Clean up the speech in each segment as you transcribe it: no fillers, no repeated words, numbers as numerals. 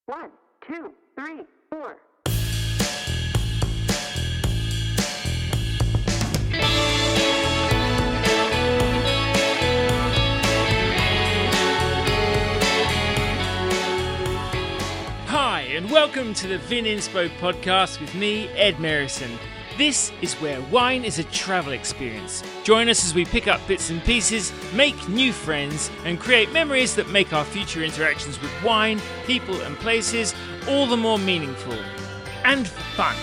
1, 2, 3, 4. Hi, and welcome to the Vininspo podcast with me, Ed Merrison. This is where wine is a travel experience. Join us as we pick up bits and pieces, make new friends, and create memories that make our future interactions with wine, people, and places all the more meaningful and fun.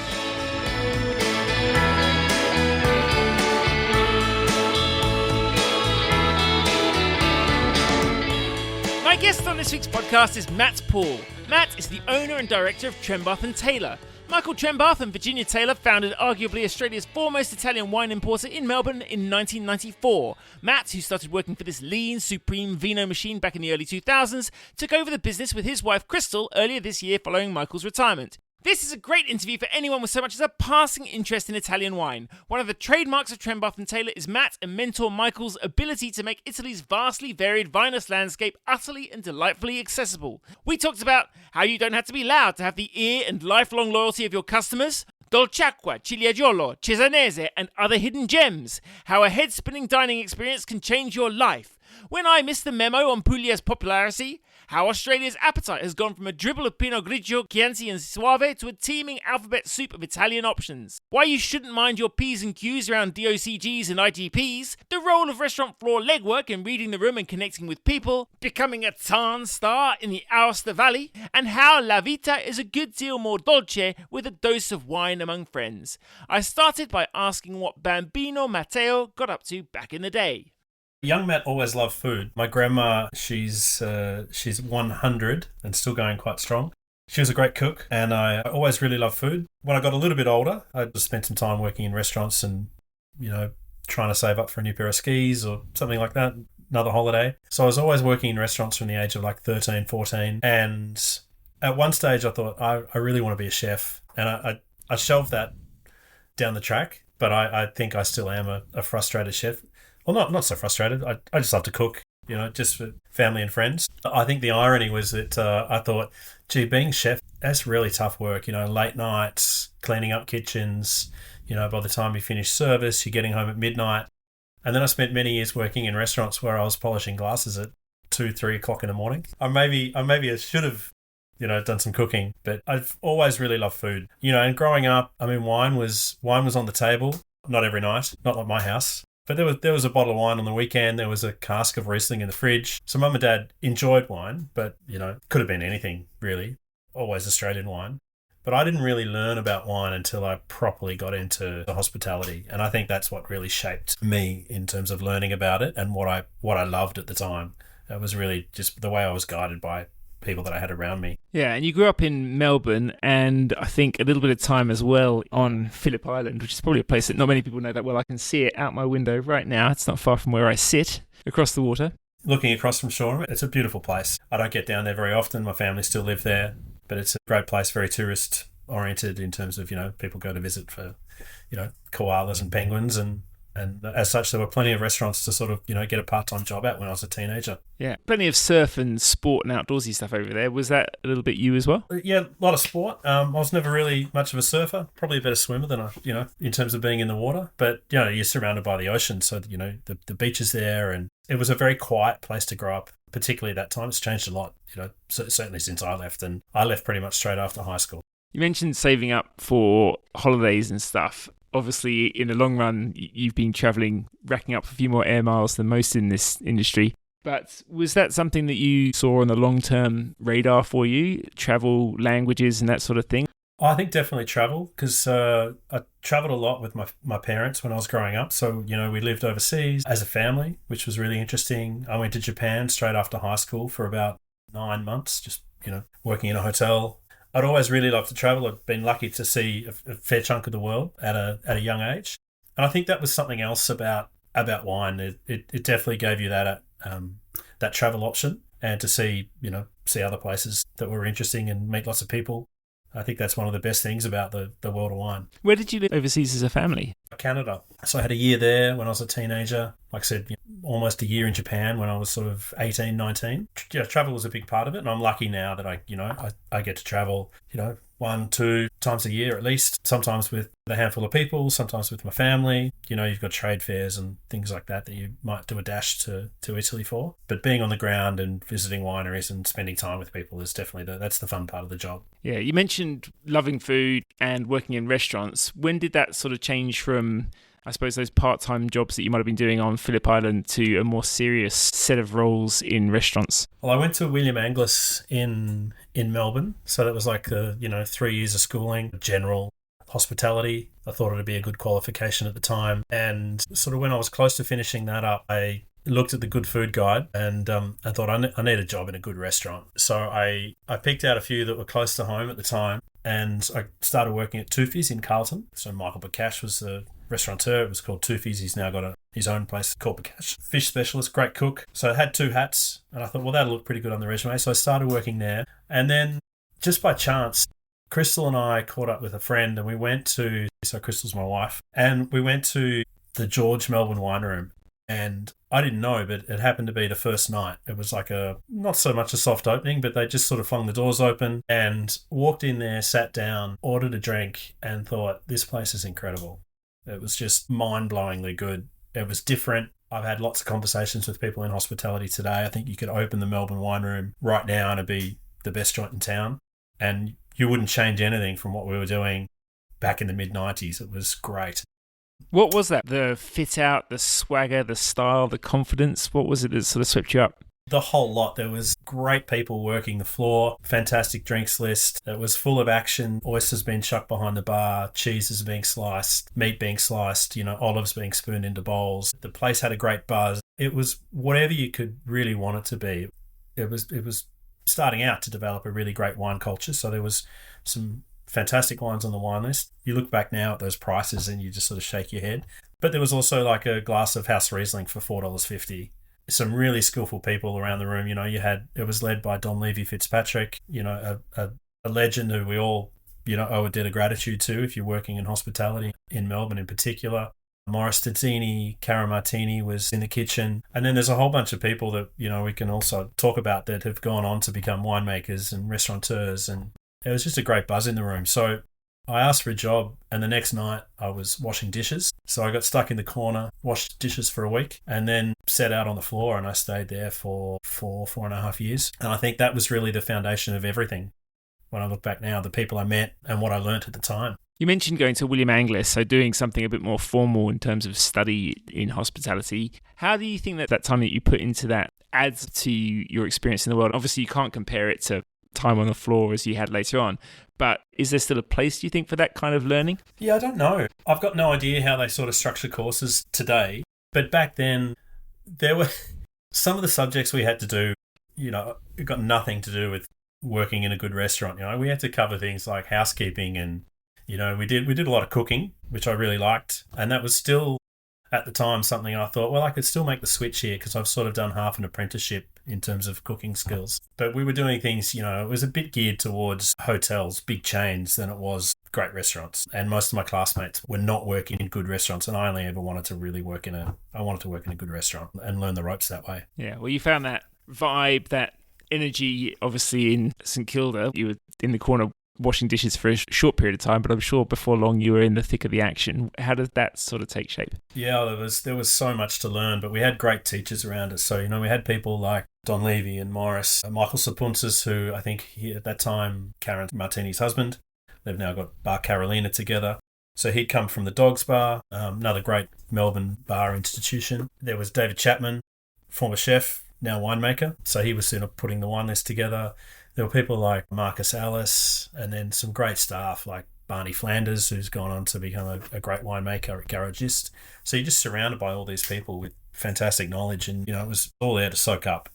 My guest on this week's podcast is Matt Paul. Matt is the owner and director of Trembath Taylor. Michael Trembath and Virginia Taylor founded arguably Australia's foremost Italian wine importer in Melbourne in 1994. Matt, who started working for this lean, supreme vino machine back in the early 2000s, took over the business with his wife Crystal earlier this year following Michael's retirement. This is a great interview for anyone with so much as a passing interest in Italian wine. One of the trademarks of Trembath Taylor is Matt and mentor Michael's ability to make Italy's vastly varied vinous landscape utterly and delightfully accessible. We talked about how you don't have to be loud to have the ear and lifelong loyalty of your customers, Dolciacqua, Cilieggiolo, Cesanese, and other hidden gems, how a head-spinning dining experience can change your life, when I missed the memo on Puglia's popularity, how Australia's appetite has gone from a dribble of Pinot Grigio, Chianti and Soave to a teeming alphabet soup of Italian options, why you shouldn't mind your P's and Q's around DOCGs and IGPs, the role of restaurant floor legwork in reading the room and connecting with people, becoming a Tarn star in the Aosta Valley, and how La Vita is a good deal more dolce with a dose of wine among friends. I started by asking what Bambino Matteo got up to back in the day. Young Matt always loved food. My grandma, she's 100 and still going quite strong. She was a great cook, and I always really loved food. When I got a little bit older, I just spent some time working in restaurants and, trying to save up for a new pair of skis or something like that, another holiday. So I was always working in restaurants from the age of like 13, 14. And at one stage I thought, I really want to be a chef. And I shelved that down the track, but I think I still am a frustrated chef. Well, not so frustrated. I just love to cook, just for family and friends. I think the irony was that I thought, being chef, that's really tough work. Late nights, cleaning up kitchens. By the time you finish service, you're getting home at midnight. And then I spent many years working in restaurants where I was polishing glasses at 2, 3 o'clock in the morning. I maybe should have, done some cooking, but I've always really loved food. And growing up, wine was on the table. Not every night, not like my house. But there was a bottle of wine on the weekend. There was a cask of Riesling in the fridge. So Mum and Dad enjoyed wine, but, could have been anything, really. Always Australian wine. But I didn't really learn about wine until I properly got into the hospitality. And I think that's what really shaped me in terms of learning about it and what I loved at the time. It was really just the way I was guided by people that I had around me. Yeah, and you grew up in Melbourne and I think a little bit of time as well on Phillip Island, which is probably a place that not many people know that well. I can see it out my window right now. It's not far from where I sit, across the water. Looking across from shore, it's a beautiful place. I don't get down there very often. My family still live there, but it's a great place, very tourist oriented in terms of, people go to visit for, koalas and penguins and as such, there were plenty of restaurants to sort of, get a part-time job at when I was a teenager. Yeah, plenty of surf and sport and outdoorsy stuff over there. Was that a little bit you as well? Yeah, a lot of sport. I was never really much of a surfer, probably a better swimmer than in terms of being in the water. But, you're surrounded by the ocean, so, the beach is there, and it was a very quiet place to grow up, particularly at that time. It's changed a lot, certainly since I left, and I left pretty much straight after high school. You mentioned saving up for holidays and stuff. Obviously, in the long run, you've been travelling, racking up a few more air miles than most in this industry. But was that something that you saw on the long-term radar for you? Travel, languages and that sort of thing? I think definitely travel, because I travelled a lot with my parents when I was growing up. So, we lived overseas as a family, which was really interesting. I went to Japan straight after high school for about 9 months, just, working in a hotel. I'd always really loved to travel. I'd been lucky to see a fair chunk of the world at a young age. And I think that was something else about wine. It definitely gave you that travel option, and to see other places that were interesting and meet lots of people. I think that's one of the best things about the world of wine. Where did you live overseas as a family? Canada. So I had a year there when I was a teenager. Like I said, almost a year in Japan when I was sort of 18, 19. Yeah, travel was a big part of it, and I'm lucky now that I get to travel, 1-2 times a year at least, sometimes with a handful of people, sometimes with my family. You've got trade fairs and things like that you might do a dash to Italy for. But being on the ground and visiting wineries and spending time with people is definitely that's the fun part of the job. Yeah, you mentioned loving food and working in restaurants. When did that sort of change from, I suppose, those part-time jobs that you might have been doing on Phillip Island to a more serious set of roles in restaurants? Well, I went to William Angliss in Melbourne. So that was like 3 years of schooling, general hospitality. I thought it'd be a good qualification at the time. And sort of when I was close to finishing that up, I looked at the Good Food Guide and I thought I need a job in a good restaurant. So I picked out a few that were close to home at the time, and I started working at Toofies in Carlton. So Michael Bakash was the restaurateur. It was called Toofies. He's now got his own place called Bakash. Fish specialist, great cook. So I had 2 hats, and I thought, well, that'll look pretty good on the resume. So I started working there. And then just by chance, Crystal and I caught up with a friend, and we went to, so Crystal's my wife, and we went to the George Melbourne Wine Room. And I didn't know, but it happened to be the first night. It was like not so much a soft opening, but they just sort of flung the doors open and walked in there, sat down, ordered a drink, and thought, this place is incredible. It was just mind-blowingly good. It was different. I've had lots of conversations with people in hospitality today. I think you could open the Melbourne Wine Room right now and it'd be the best joint in town. And you wouldn't change anything from what we were doing back in the mid-90s. It was great. What was that? The fit out, the swagger, the style, the confidence? What was it that sort of swept you up? The whole lot. There was great people working the floor, fantastic drinks list. It was full of action, oysters being chucked behind the bar, cheeses being sliced, meat being sliced, olives being spooned into bowls. The place had a great buzz. It was whatever you could really want it to be. It was starting out to develop a really great wine culture. So there was some fantastic wines on the wine list. You look back now at those prices and you just sort of shake your head. But there was also like a glass of House Riesling for $4.50. Some really skillful people around the room. It was led by Don Levy Fitzpatrick, a legend who we all, owe a debt of gratitude to if you're working in hospitality in Melbourne in particular. Morris Tazzini, Cara Martini was in the kitchen. And then there's a whole bunch of people that, we can also talk about that have gone on to become winemakers and restaurateurs. And it was just a great buzz in the room. So I asked for a job, and the next night I was washing dishes. So I got stuck in the corner, washed dishes for a week, and then set out on the floor, and I stayed there for 4.5 years. And I think that was really the foundation of everything. When I look back now, the people I met and what I learnt at the time. You mentioned going to William Angliss, so doing something a bit more formal in terms of study in hospitality. How do you think that time that you put into that adds to your experience in the world? Obviously, you can't compare it to time on the floor as you had later on, but is there still a place, do you think, for that kind of learning? Yeah, I don't know. I've got no idea how they sort of structure courses today, but back then there were some of the subjects we had to do, it got nothing to do with working in a good restaurant. We had to cover things like housekeeping and, we did a lot of cooking, which I really liked. And that was still at the time something I thought, well, I could still make the switch here because I've sort of done half an apprenticeship in terms of cooking skills. But we were doing things, it was a bit geared towards hotels, big chains, than it was great restaurants. And most of my classmates were not working in good restaurants, and I only ever wanted to really work in a good restaurant and learn the ropes that way. Yeah, well, you found that vibe, that energy, obviously in St Kilda. You were in the corner washing dishes for a short period of time, but I'm sure before long you were in the thick of the action. How did that sort of take shape? Yeah, there was so much to learn, but we had great teachers around us. So, we had people like Don Levy and Morris, Michael Sapuntzis, who I think at that time, Karen Martini's husband. They've now got Bar Carolina together. So he'd come from the Dogs Bar, another great Melbourne bar institution. There was David Chapman, former chef, now winemaker. So he was putting the wine list together. There were people like Marcus Alice, and then some great staff like Barney Flanders, who's gone on to become a great winemaker, garagist. So you're just surrounded by all these people with fantastic knowledge, and it was all there to soak up.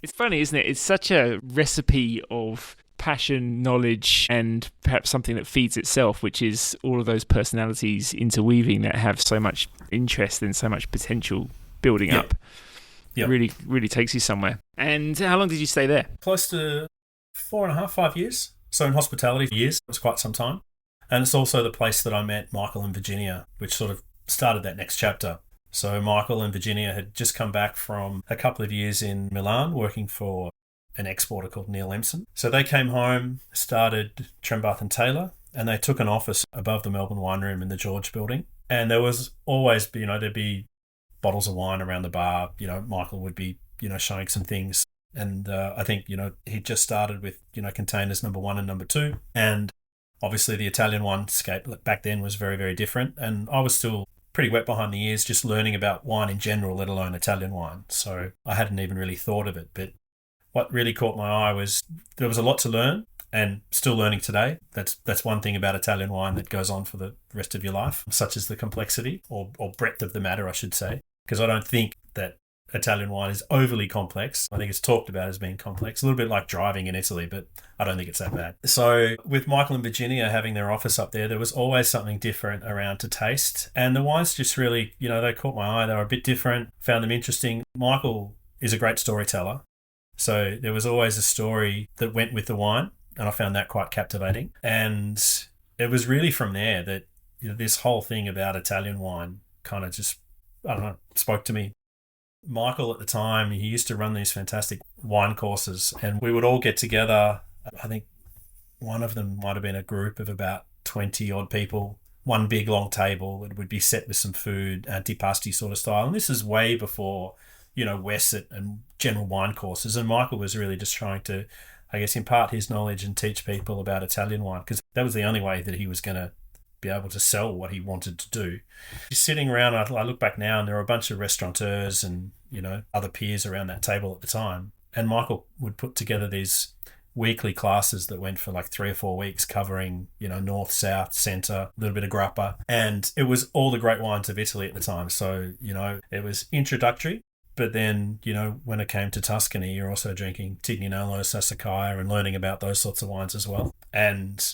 It's funny, isn't it? It's such a recipe of passion, knowledge, and perhaps something that feeds itself, which is all of those personalities interweaving that have so much interest and so much potential building up. Yep. Really, really takes you somewhere. And how long did you stay there? Close to 4.5, 5 years. So in hospitality for years, it was quite some time. And it's also the place that I met Michael and Virginia, which sort of started that next chapter. So Michael and Virginia had just come back from a couple of years in Milan working for an exporter called Neil Empson. So they came home, started Trembath Taylor, and they took an office above the Melbourne Wine Room in the George building. And there was always, there'd be bottles of wine around the bar. Michael would be, showing some things. And I think, he'd just started with, containers number 1 and number 2. And obviously the Italian winescape back then was very, very different. And I was still pretty wet behind the ears just learning about wine in general, let alone Italian wine. So I hadn't even really thought of it. But what really caught my eye was there was a lot to learn, and still learning today. That's one thing about Italian wine that goes on for the rest of your life, such as the complexity or breadth of the matter, I should say, because I don't think that Italian wine is overly complex. I think it's talked about as being complex, a little bit like driving in Italy, but I don't think it's that bad. So with Michael and Virginia having their office up there was always something different around to taste. And the wines just really, they caught my eye. They were a bit different, found them interesting. Michael is a great storyteller. So there was always a story that went with the wine, and I found that quite captivating. And it was really from there that this whole thing about Italian wine kind of just, spoke to me. Michael at the time, he used to run these fantastic wine courses, and we would all get together. I think one of them might have been a group of about 20 odd people, one big long table. It would be set with some food, antipasti sort of style. And this is way before, Wesset and general wine courses. And Michael was really just trying to, impart his knowledge and teach people about Italian wine, because that was the only way that he was going to be able to sell what he wanted to do. He's sitting around, I look back now, and there were a bunch of restaurateurs and, other peers around that table at the time. And Michael would put together these weekly classes that went for like 3 or 4 weeks, covering, north, south, centre, a little bit of grappa. And it was all the great wines of Italy at the time. So, it was introductory. But then, when it came to Tuscany, you're also drinking Tignanello, Sassicaia, and learning about those sorts of wines as well. And,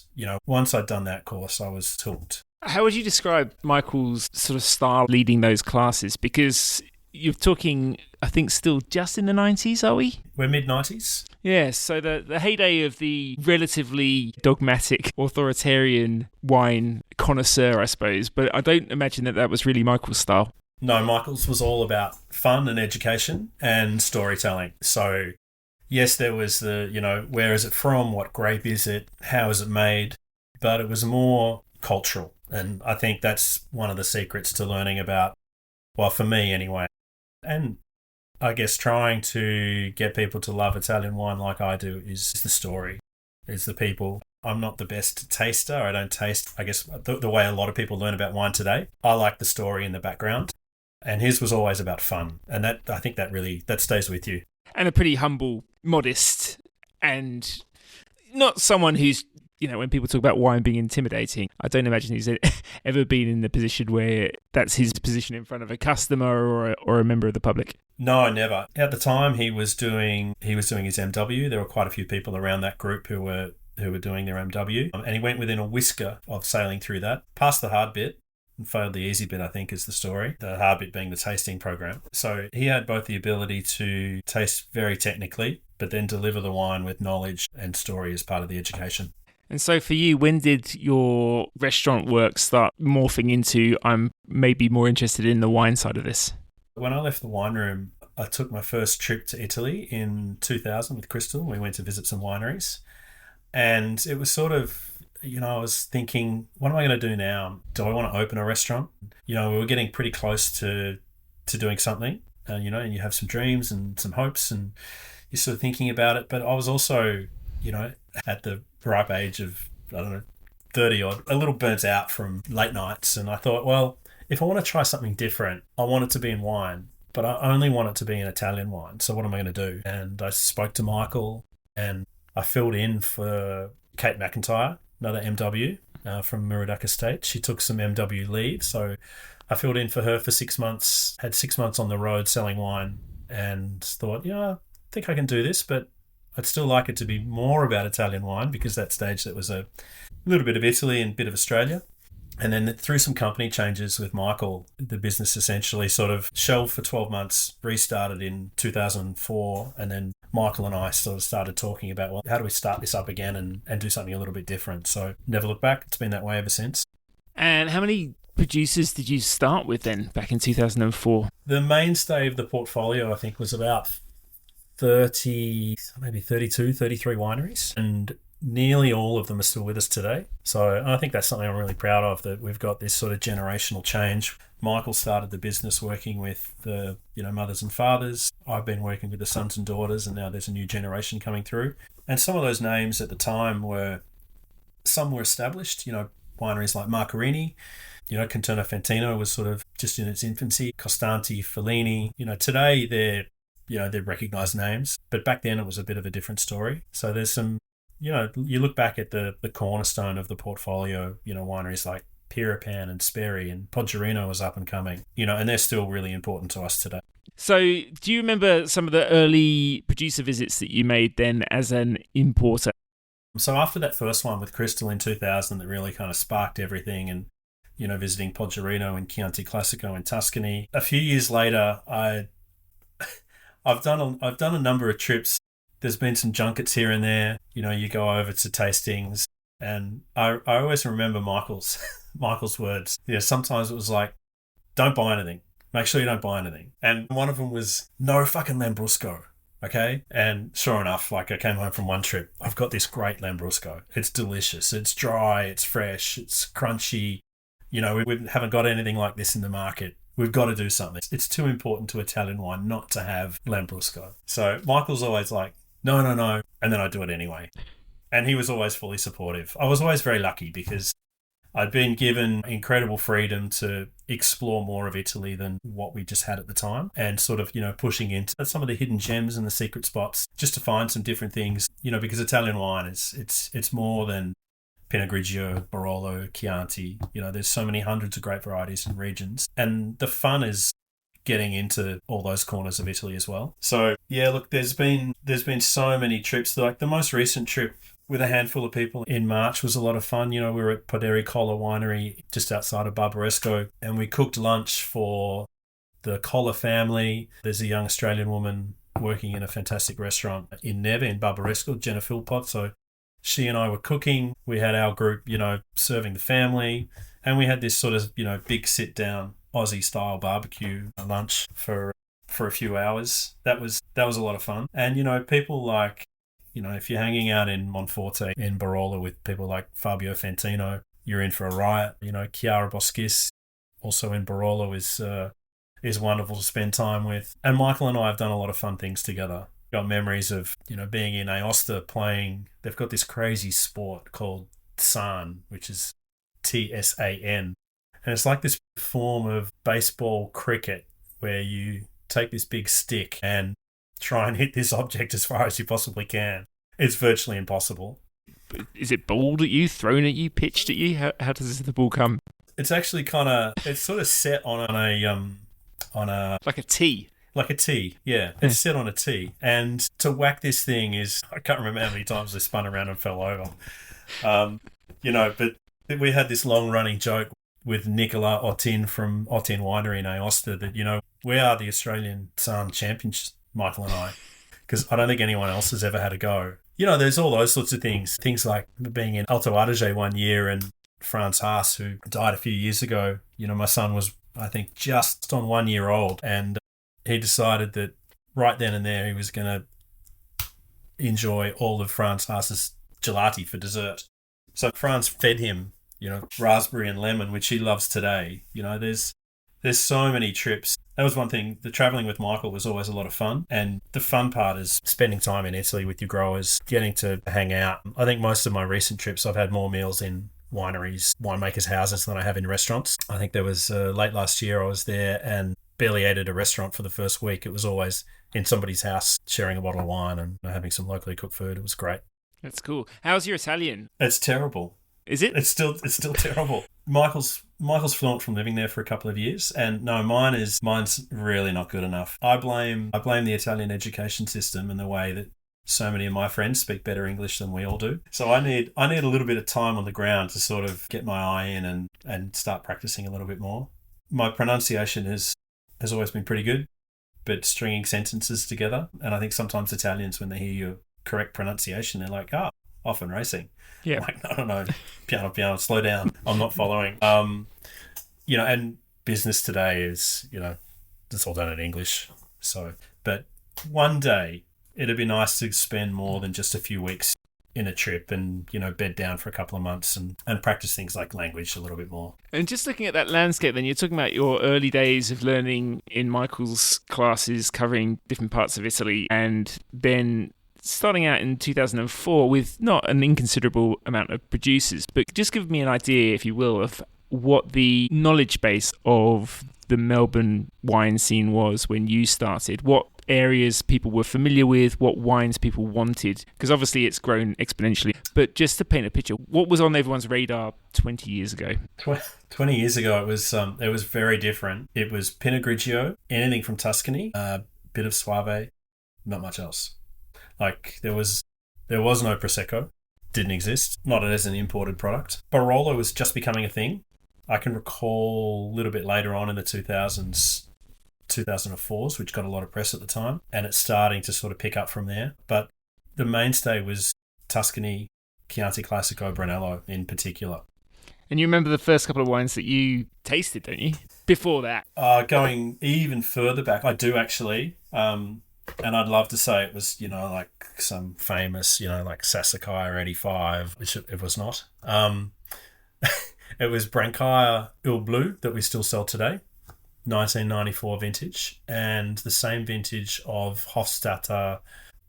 once I'd done that course, I was hooked. How would you describe Michael's sort of style leading those classes? Because you're talking, I think, still just in the 90s, are we? We're mid-90s. Yeah, so the heyday of the relatively dogmatic, authoritarian wine connoisseur, I suppose. But I don't imagine that was really Michael's style. No, Michael's was all about fun and education and storytelling. So, yes, there was the, where is it from? What grape is it? How is it made? But it was more cultural. And I think that's one of the secrets to learning about, well, for me anyway. And I guess trying to get people to love Italian wine like I do is the story, is the people. I'm not the best taster. I don't taste, the way a lot of people learn about wine today. I like the story in the background. And his was always about fun. And that, I think that stays with you. And a pretty humble, modest, and not someone who's, when people talk about wine being intimidating, I don't imagine he's ever been in the position where that's his position in front of a customer or a member of the public. No, never. At the time he was doing his MW. There were quite a few people around that group who were doing their MW. And he went within a whisker of sailing through that, past the hard bit. Failed the easy bit, I think, is the story. The hard bit being the tasting program. So he had both the ability to taste very technically, but then deliver the wine with knowledge and story as part of the education. And so for you, when did your restaurant work start morphing into, I'm maybe more interested in the wine side of this? When I left the wine room, I took my first trip to Italy in 2000 with Crystal. We went to visit some wineries. And it was sort of, I was thinking, what am I going to do now? Do I want to open a restaurant? We were getting pretty close to doing something, and you have some dreams and some hopes, and you're sort of thinking about it. But I was also, at the ripe age of, 30 odd, a little burnt out from late nights. And I thought, well, if I want to try something different, I want it to be in wine, but I only want it to be in Italian wine. So what am I going to do? And I spoke to Michael, and I filled in for Kate McIntyre, another MW from Muradoc Estate. She took some MW leave, so I filled in for her for 6 months, had 6 months on the road selling wine, and thought, I think I can do this, but I'd still like it to be more about Italian wine, because that stage that was a little bit of Italy and a bit of Australia. And then through some company changes with Michael, the business essentially sort of shelved for 12 months, restarted in 2004, and then Michael and I sort of started talking about, well, how do we start this up again and do something a little bit different? So never look back. It's been that way ever since. And how many producers did you start with then, back in 2004? The mainstay of the portfolio, I think, was about 30, maybe 32, 33 wineries, and nearly all of them are still with us today. So I think that's something I'm really proud of, that we've got this sort of generational change. Michael started the business working with the mothers and fathers. I've been working with the sons and daughters, and now there's a new generation coming through. And some of those names at the time some were established, wineries like Marcarini, Canterno Fantino was sort of just in its infancy, Costanti, Fellini. Today they're recognised names, but back then it was a bit of a different story. So there's some, you look back at the cornerstone of the portfolio, wineries like Pirapan and Sperry and Podgerino was up and coming, and they're still really important to us today. So do you remember some of the early producer visits that you made then as an importer? So after that first one with Crystal in 2000 that really kind of sparked everything, and visiting Podgerino and Chianti Classico in Tuscany, a few years later I've done a number of trips. There's been some junkets here and there. You go over to tastings, and I always remember Michael's words. Sometimes it was like, don't buy anything. Make sure you don't buy anything. And one of them was, no fucking Lambrusco, okay? And sure enough, I came home from one trip. I've got this great Lambrusco. It's delicious. It's dry. It's fresh. It's crunchy. We haven't got anything like this in the market. We've got to do something. It's too important to Italian wine not to have Lambrusco. So Michael's always like, no. And then I do it anyway. And he was always fully supportive. I was always very lucky because I'd been given incredible freedom to explore more of Italy than what we just had at the time, and sort of, pushing into some of the hidden gems and the secret spots just to find some different things, because Italian wine it's more than Pinot Grigio, Barolo, Chianti. There's so many hundreds of great varieties and regions, and the fun is getting into all those corners of Italy as well. So yeah, look, there's been so many trips. Like the most recent trip with a handful of people in March was a lot of fun. We were at Poderi Colla Winery just outside of Barbaresco, and we cooked lunch for the Colla family. There's a young Australian woman working in a fantastic restaurant in Neve in Barbaresco, Jenna Philpott. So she and I were cooking. We had our group, serving the family, and we had this sort of, big sit down Aussie style barbecue lunch for a few hours. That was a lot of fun. And, people like, if you're hanging out in Monforte in Barolo with people like Fabio Fantino, you're in for a riot. Chiara Boschis, also in Barolo, is wonderful to spend time with. And Michael and I have done a lot of fun things together. Got memories of, being in Aosta playing. They've got this crazy sport called Tsan, which is TSAN. And it's like this form of baseball cricket where you take this big stick and try and hit this object as far as you possibly can. It's virtually impossible. Is it balled at you, thrown at you, pitched at you? How does the ball come? It's actually it's sort of set on a like a tee. Like a tee, yeah. It's set on a tee. And to whack this thing is, I can't remember how many times they spun around and fell over. But we had this long running joke with Nicola Otin from Otin Winery in Aosta that, we are the Australian Tsan champions, Michael and I, because I don't think anyone else has ever had a go. There's all those sorts of things. Things like being in Alto Adige one year, and Franz Haas, who died a few years ago, my son was, I think, just on 1 year old, and he decided that right then and there he was going to enjoy all of Franz Haas's gelati for dessert. So Franz fed him, raspberry and lemon, which he loves today. There's so many trips. That was one thing. The traveling with Michael was always a lot of fun. And the fun part is spending time in Italy with your growers, getting to hang out. I think most of my recent trips, I've had more meals in wineries, winemakers' houses than I have in restaurants. I think there was late last year I was there and barely ate at a restaurant for the first week. It was always in somebody's house, sharing a bottle of wine and having some locally cooked food. It was great. That's cool. How's your Italian? It's terrible. Is it? It's still terrible. Michael's fluent from living there for a couple of years, and no, mine's really not good enough. I blame the Italian education system and the way that so many of my friends speak better English than we all do. So I need a little bit of time on the ground to sort of get my eye in and start practicing a little bit more. My pronunciation has always been pretty good, but stringing sentences together, and I think sometimes Italians, when they hear your correct pronunciation, they're like, off and racing. Yeah. I'm like, no, piano, slow down. I'm not following. and business today is, it's all done in English. So, but one day it'd be nice to spend more than just a few weeks in a trip and, bed down for a couple of months and practice things like language a little bit more. And just looking at that landscape, then you're talking about your early days of learning in Michael's classes covering different parts of Italy, and then starting out in 2004 with not an inconsiderable amount of producers, but just give me an idea, if you will, of what the knowledge base of the Melbourne wine scene was when you started. What areas people were familiar with, what wines people wanted, because obviously it's grown exponentially. But just to paint a picture, what was on everyone's radar 20 years ago? 20 years ago, it was very different. It was Pinot Grigio, anything from Tuscany, a bit of Soave, not much else. Like there was no Prosecco, didn't exist, not as an imported product. Barolo was just becoming a thing. I can recall a little bit later on in the 2000s, 2004s, which got a lot of press at the time, and it's starting to sort of pick up from there. But the mainstay was Tuscany, Chianti Classico, Brunello in particular. And you remember the first couple of wines that you tasted, don't you? Before that? Going even further back, I do actually. And I'd love to say it was, like some famous, like Sassicaia 85, which it was not. It was Brancaia Il Blu that we still sell today, 1994 vintage, and the same vintage of Hofstadter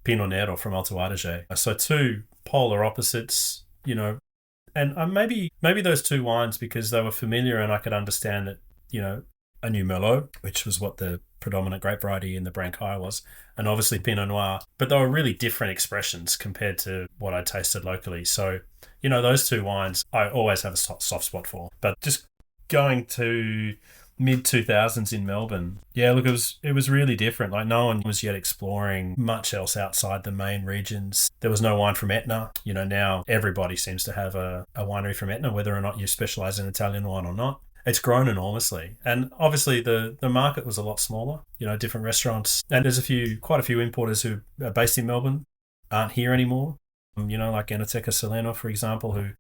Pinot Nero from Alto Adige. So two polar opposites, and maybe those two wines, because they were familiar and I could understand that, I knew Merlot, which was what the predominant grape variety in the Brancaia was, and obviously Pinot Noir, but they were really different expressions compared to what I tasted locally. So, those two wines I always have a soft spot for. But just going to mid-2000s in Melbourne, look, it was really different. Like no one was yet exploring much else outside the main regions. There was no wine from Etna. Now everybody seems to have a winery from Etna, whether or not you specialise in Italian wine or not. It's grown enormously. And obviously the market was a lot smaller, different restaurants. And there's quite a few importers who are based in Melbourne, aren't here anymore. Like Enoteca Salerno, for example, who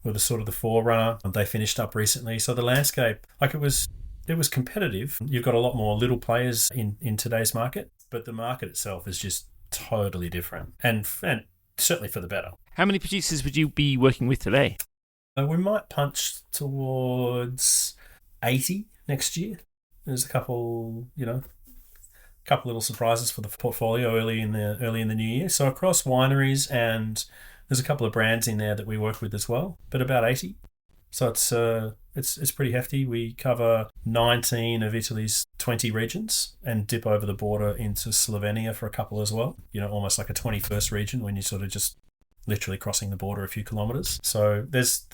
were the sort of the forerunner. They finished up recently. So the landscape, like it was competitive. You've got a lot more little players in today's market, but the market itself is just totally different and certainly for the better. How many producers would you be working with today? We might punch towards 80 next year. There's a couple little surprises for the portfolio early in the new year. So across wineries, and there's a couple of brands in there that we work with as well, but about 80. So it's pretty hefty. We cover 19 of Italy's 20 regions and dip over the border into Slovenia for a couple as well. Almost like a 21st region when you're sort of just literally crossing the border a few kilometres. So there's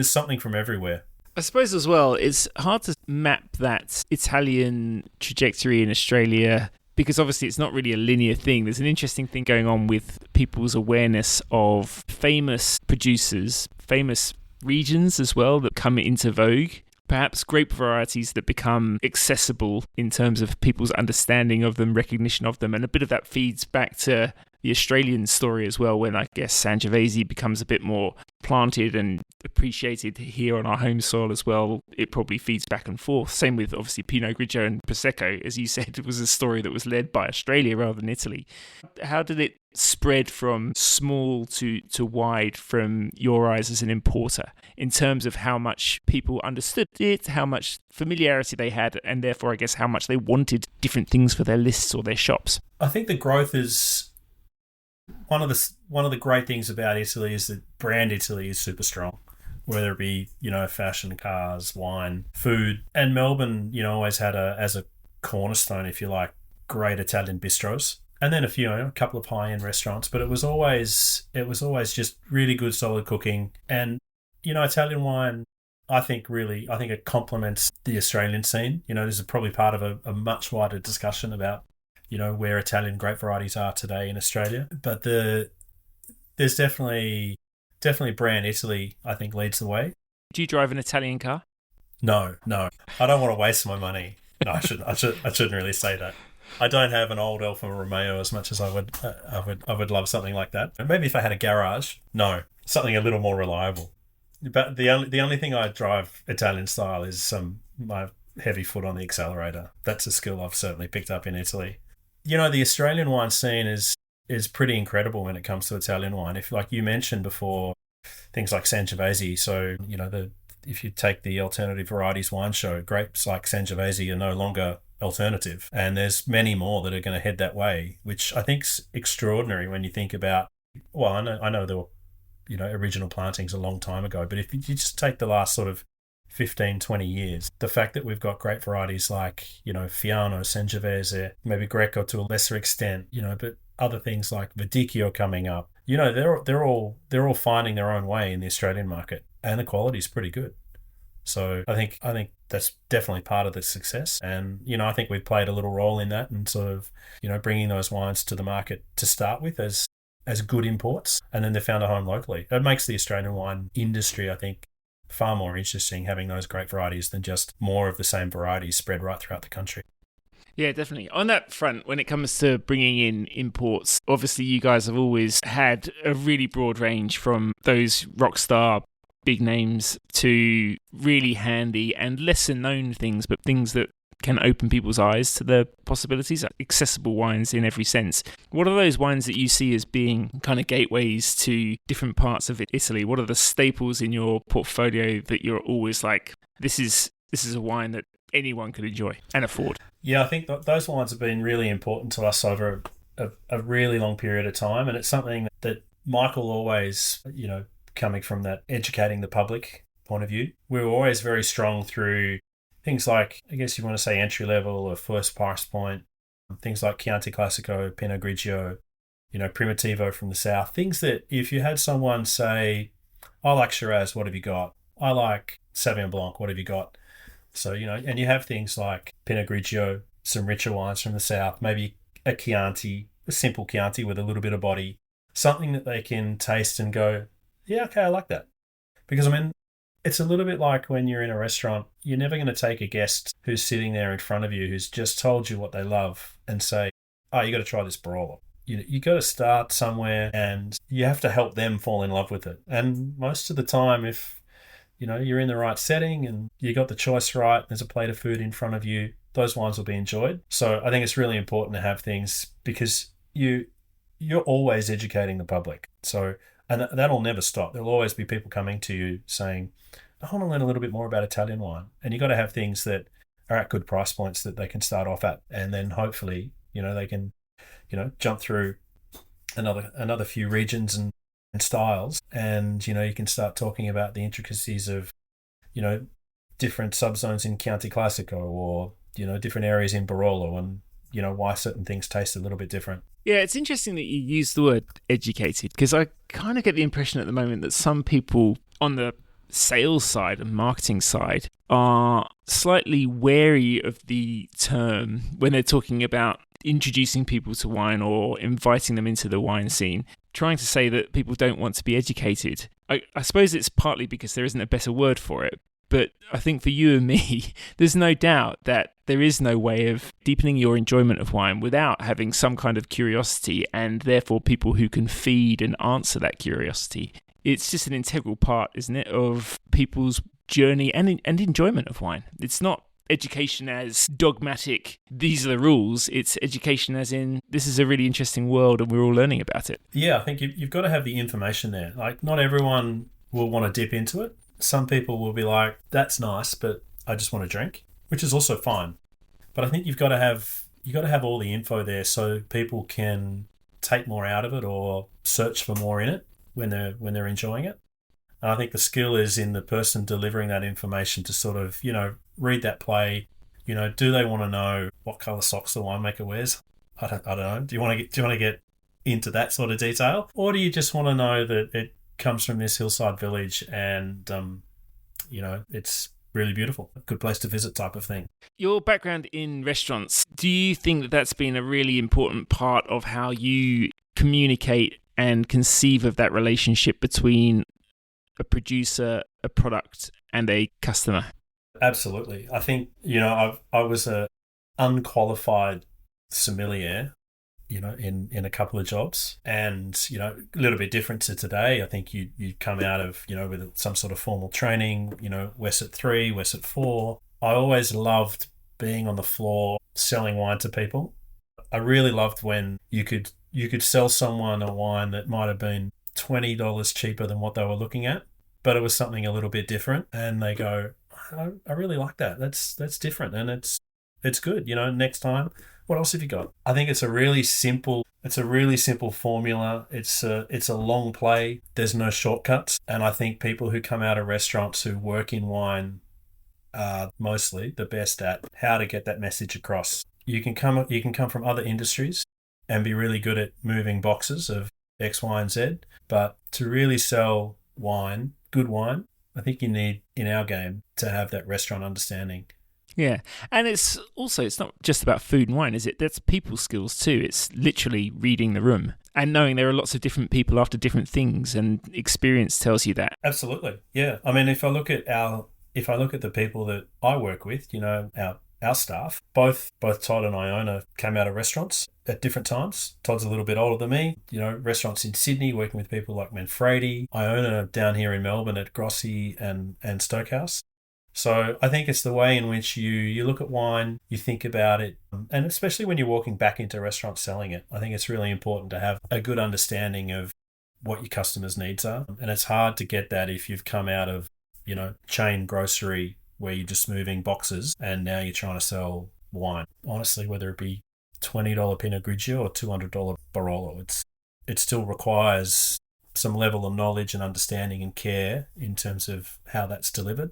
something from everywhere. I suppose as well, it's hard to map that Italian trajectory in Australia because obviously it's not really a linear thing. There's an interesting thing going on with people's awareness of famous producers, famous regions as well that come into vogue. Perhaps grape varieties that become accessible in terms of people's understanding of them, recognition of them, and a bit of that feeds back to the Australian story as well, when I guess Sangiovese becomes a bit more planted and appreciated here on our home soil as well. It probably feeds back and forth. Same with obviously Pinot Grigio and Prosecco, as you said, it was a story that was led by Australia rather than Italy. How did it spread from small to wide from your eyes as an importer in terms of how much people understood it, how much familiarity they had, and therefore I guess how much they wanted different things for their lists or their shops? I think the growth is one of the great things about Italy is that brand Italy is super strong, whether it be fashion, cars, wine, food, and Melbourne always had as a cornerstone, if you like, great Italian bistros. And then a couple of high-end restaurants, but it was always just really good, solid cooking. And Italian wine, I think it complements the Australian scene. This is probably part of a much wider discussion about where Italian grape varieties are today in Australia. But there's definitely brand Italy, I think, leads the way. Do you drive an Italian car? No, I don't want to waste my money. No, I shouldn't really say that. I don't have an old Alfa Romeo as much as I would love something like that. Maybe if I had a garage, no, something a little more reliable. But the only thing I drive Italian style is some my heavy foot on the accelerator. That's a skill I've certainly picked up in Italy. The Australian wine scene is pretty incredible when it comes to Italian wine. If, like you mentioned before, things like Sangiovese. So, if you take the Alternative Varieties Wine Show, grapes like Sangiovese are no longer alternative. And there's many more that are going to head that way, which I think's extraordinary when you think about, well, I know there were, original plantings a long time ago, but if you just take the last sort of 15, 20 years, the fact that we've got great varieties like, Fiano, Sangiovese, maybe Greco to a lesser extent, but other things like Verdicchio coming up, they're all finding their own way in the Australian market, and the quality's pretty good. So I think that's definitely part of the success. And, I think we've played a little role in that and sort of, bringing those wines to the market to start with as good imports, and then they found a home locally. It makes the Australian wine industry, I think, far more interesting, having those great varieties than just more of the same varieties spread right throughout the country. Yeah, definitely. On that front, when it comes to bringing in imports, obviously you guys have always had a really broad range, from those rock star big names to really handy and lesser known things, but things that can open people's eyes to the possibilities, accessible wines in every sense. What are those wines that you see as being kind of gateways to different parts of Italy? What are the staples in your portfolio that you're always like, this is a wine that anyone could enjoy and afford? Yeah, I think those wines have been really important to us over a really long period of time, and it's something that Michael always, coming from that educating the public point of view, we were always very strong through things like, I guess you want to say entry level or first price point, things like Chianti Classico, Pinot Grigio, Primitivo from the south, things that if you had someone say, I like Shiraz, what have you got? I like Sauvignon Blanc, what have you got? So, and you have things like Pinot Grigio, some richer wines from the south, maybe a Chianti, a simple Chianti with a little bit of body, something that they can taste and go, yeah, okay, I like that. Because, it's a little bit like when you're in a restaurant, you're never going to take a guest who's sitting there in front of you who's just told you what they love and say, oh, you got to try this Barolo. You got to start somewhere, and you have to help them fall in love with it. And most of the time, if you're in the right setting and you got the choice right, there's a plate of food in front of you, those wines will be enjoyed. So I think it's really important to have things, because you're always educating the public. So, and that'll never stop. There'll always be people coming to you saying, I want to learn a little bit more about Italian wine. And you got to have things that are at good price points that they can start off at. And then hopefully, they can, jump through another few regions and styles. And, you can start talking about the intricacies of, different subzones in Chianti Classico, or, different areas in Barolo, and, why certain things taste a little bit different. Yeah, it's interesting that you use the word educated, because I kind of get the impression at the moment that some people on the sales side and marketing side are slightly wary of the term when they're talking about introducing people to wine or inviting them into the wine scene, trying to say that people don't want to be educated. I suppose it's partly because there isn't a better word for it. But I think for you and me, there's no doubt that there is no way of deepening your enjoyment of wine without having some kind of curiosity, and therefore people who can feed and answer that curiosity. It's just an integral part, isn't it, of people's journey and enjoyment of wine. It's not education as dogmatic, these are the rules. It's education as in, this is a really interesting world and we're all learning about it. Yeah, I think you've got to have the information there. Like, not everyone will want to dip into it. Some people will be like, that's nice, but I just want to drink, which is also fine. But I think you've got to have all the info there so people can take more out of it or search for more in it when they're enjoying it. And I think the skill is in the person delivering that information to sort of, read that play. Do they want to know what colour socks the winemaker wears? I don't know. Do you want to get into that sort of detail, or do you just want to know that it comes from this hillside village and it's really beautiful, a good place to visit type of thing? Your background in restaurants, do you think that that's been a really important part of how you communicate and conceive of that relationship between a producer, a product, and a customer? Absolutely. I think, I was a unqualified sommelier, in a couple of jobs, and, a little bit different to today. I think you come out of, with some sort of formal training, WESET 3, WESET 4, I always loved being on the floor selling wine to people. I really loved when you could sell someone a wine that might have been $20 cheaper than what they were looking at, but it was something a little bit different, and they go, I really like that. That's different, and it's good. Next time, what else have you got? I think it's a really simple formula. It's a long play. There's no shortcuts, and I think people who come out of restaurants who work in wine are mostly the best at how to get that message across. You can come from other industries and be really good at moving boxes of X, Y, and Z, but to really sell wine, good wine, I think you need, in our game, to have that restaurant understanding. Yeah, and it's not just about food and wine, is it? That's people skills too. It's literally reading the room and knowing there are lots of different people after different things, and experience tells you that. Absolutely, yeah. I mean, if I look at the people that I work with, our staff, both Todd and Iona came out of restaurants at different times. Todd's a little bit older than me. Restaurants in Sydney, working with people like Manfredi. Iona down here in Melbourne at Grossi and Stokehouse. So I think it's the way in which you look at wine, you think about it, and especially when you're walking back into restaurants selling it, I think it's really important to have a good understanding of what your customers' needs are. And it's hard to get that if you've come out of, chain grocery where you're just moving boxes and now you're trying to sell wine. Honestly, whether it be $20 Pinot Grigio or $200 Barolo, it still requires some level of knowledge and understanding and care in terms of how that's delivered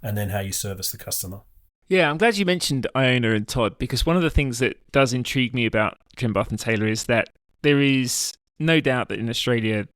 and then how you service the customer. Yeah, I'm glad you mentioned Iona and Todd, because one of the things that does intrigue me about Trembath Taylor is that there is no doubt that in Australia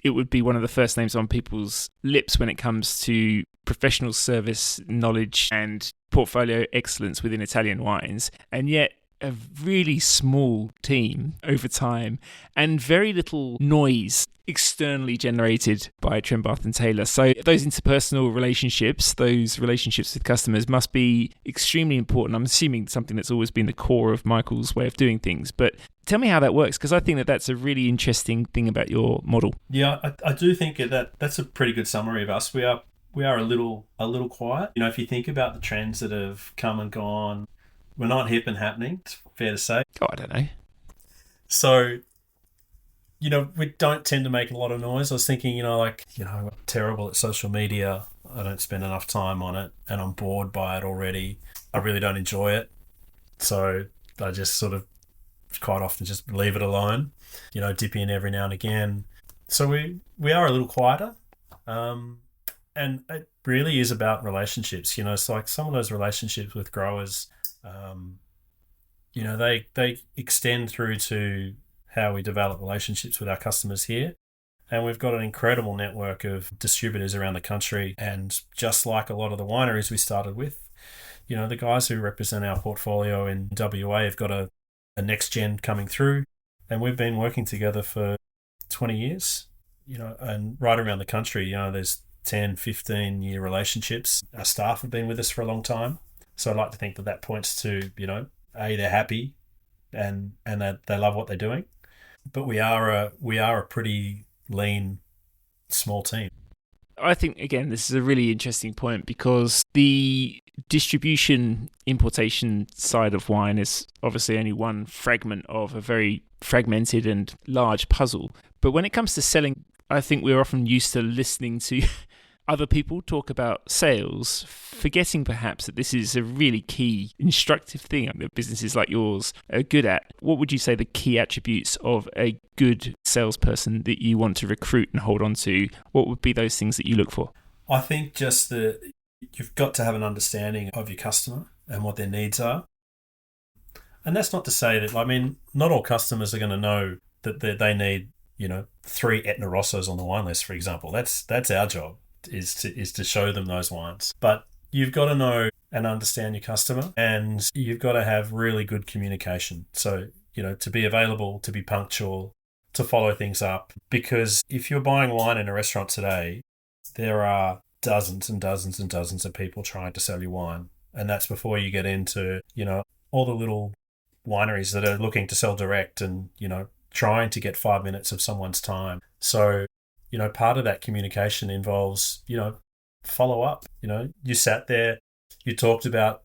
it would be one of the first names on people's lips when it comes to professional service knowledge and portfolio excellence within Italian wines, and yet a really small team over time and very little noise externally generated by Trembath and Taylor. So those interpersonal relationships, those relationships with customers must be extremely important. I'm assuming something that's always been the core of Michael's way of doing things. But tell me how that works, because I think that that's a really interesting thing about your model. Yeah, I do think that's a pretty good summary of us. We are a little quiet. If you think about the trends that have come and gone, we're not hip and happening, it's fair to say. Oh, I don't know. So, we don't tend to make a lot of noise. I was thinking, I'm terrible at social media. I don't spend enough time on it and I'm bored by it already. I really don't enjoy it. So I just sort of quite often just leave it alone, dip in every now and again. So we are a little quieter. And it really is about relationships. It's like some of those relationships with growers, they extend through to how we develop relationships with our customers here. And we've got an incredible network of distributors around the country. And just like a lot of the wineries we started with, the guys who represent our portfolio in WA have got a next gen coming through. And we've been working together for 20 years, and right around the country, there's 10, 15-year relationships. Our staff have been with us for a long time. So I'd like to think that points to, they're happy and that they love what they're doing. But we are a pretty lean, small team. I think, again, this is a really interesting point, because the distribution importation side of wine is obviously only one fragment of a very fragmented and large puzzle. But when it comes to selling, I think we're often used to listening to other people talk about sales, forgetting perhaps that this is a really key, instructive thing that businesses like yours are good at. What would you say the key attributes of a good salesperson that you want to recruit and hold on to? What would be those things that you look for? I think just you've got to have an understanding of your customer and what their needs are. And that's not to say that, not all customers are going to know that they need, 3 Etna Rossos on the wine list, for example. That's our job. Is to show them those wines. But you've got to know and understand your customer, and you've got to have really good communication. So, to be available, to be punctual, to follow things up. Because if you're buying wine in a restaurant today, there are dozens and dozens and dozens of people trying to sell you wine. And that's before you get into, all the little wineries that are looking to sell direct and, trying to get 5 minutes of someone's time. So, part of that communication involves, follow up. You sat there, you talked about,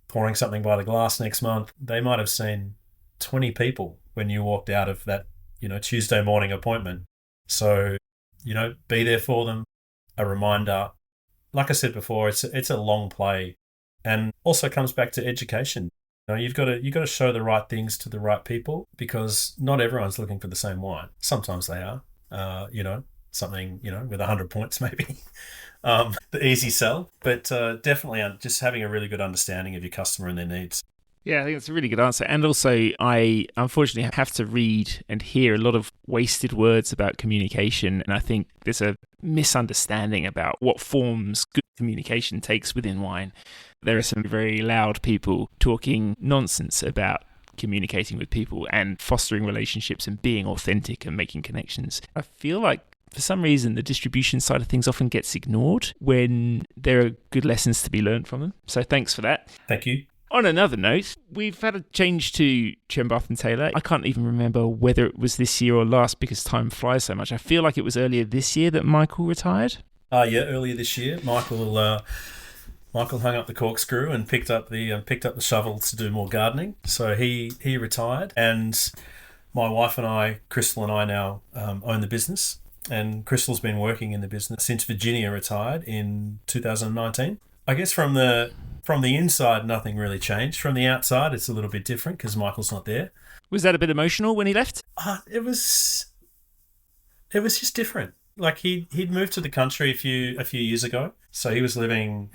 pouring something by the glass next month. They might have seen 20 people when you walked out of that, Tuesday morning appointment. So, be there for them, a reminder. Like I said before, it's a long play, and also comes back to education. You've got to show the right things to the right people, because not everyone's looking for the same wine. Sometimes they are, something, with 100 points maybe. The easy sell, but definitely just having a really good understanding of your customer and their needs. Yeah, I think that's a really good answer. And also, I unfortunately have to read and hear a lot of wasted words about communication. And I think there's a misunderstanding about what forms good communication takes within wine. There are some very loud people talking nonsense about communicating with people and fostering relationships and being authentic and making connections. I feel like for some reason, the distribution side of things often gets ignored when there are good lessons to be learned from them. So thanks for that. Thank you. On another note, we've had a change to Trembath Taylor. I can't even remember whether it was this year or last because time flies so much. I feel like it was earlier this year that Michael retired. Yeah, earlier this year. Michael hung up the corkscrew and picked up the shovel to do more gardening. So he retired, and my wife and I, Crystal and I, now own the business. And Crystal's been working in the business since Virginia retired in 2019. I guess from the inside, nothing really changed. From the outside, it's a little bit different because Michael's not there. Was that a bit emotional when he left? It was just different. Like he'd moved to the country a few years ago, so he is living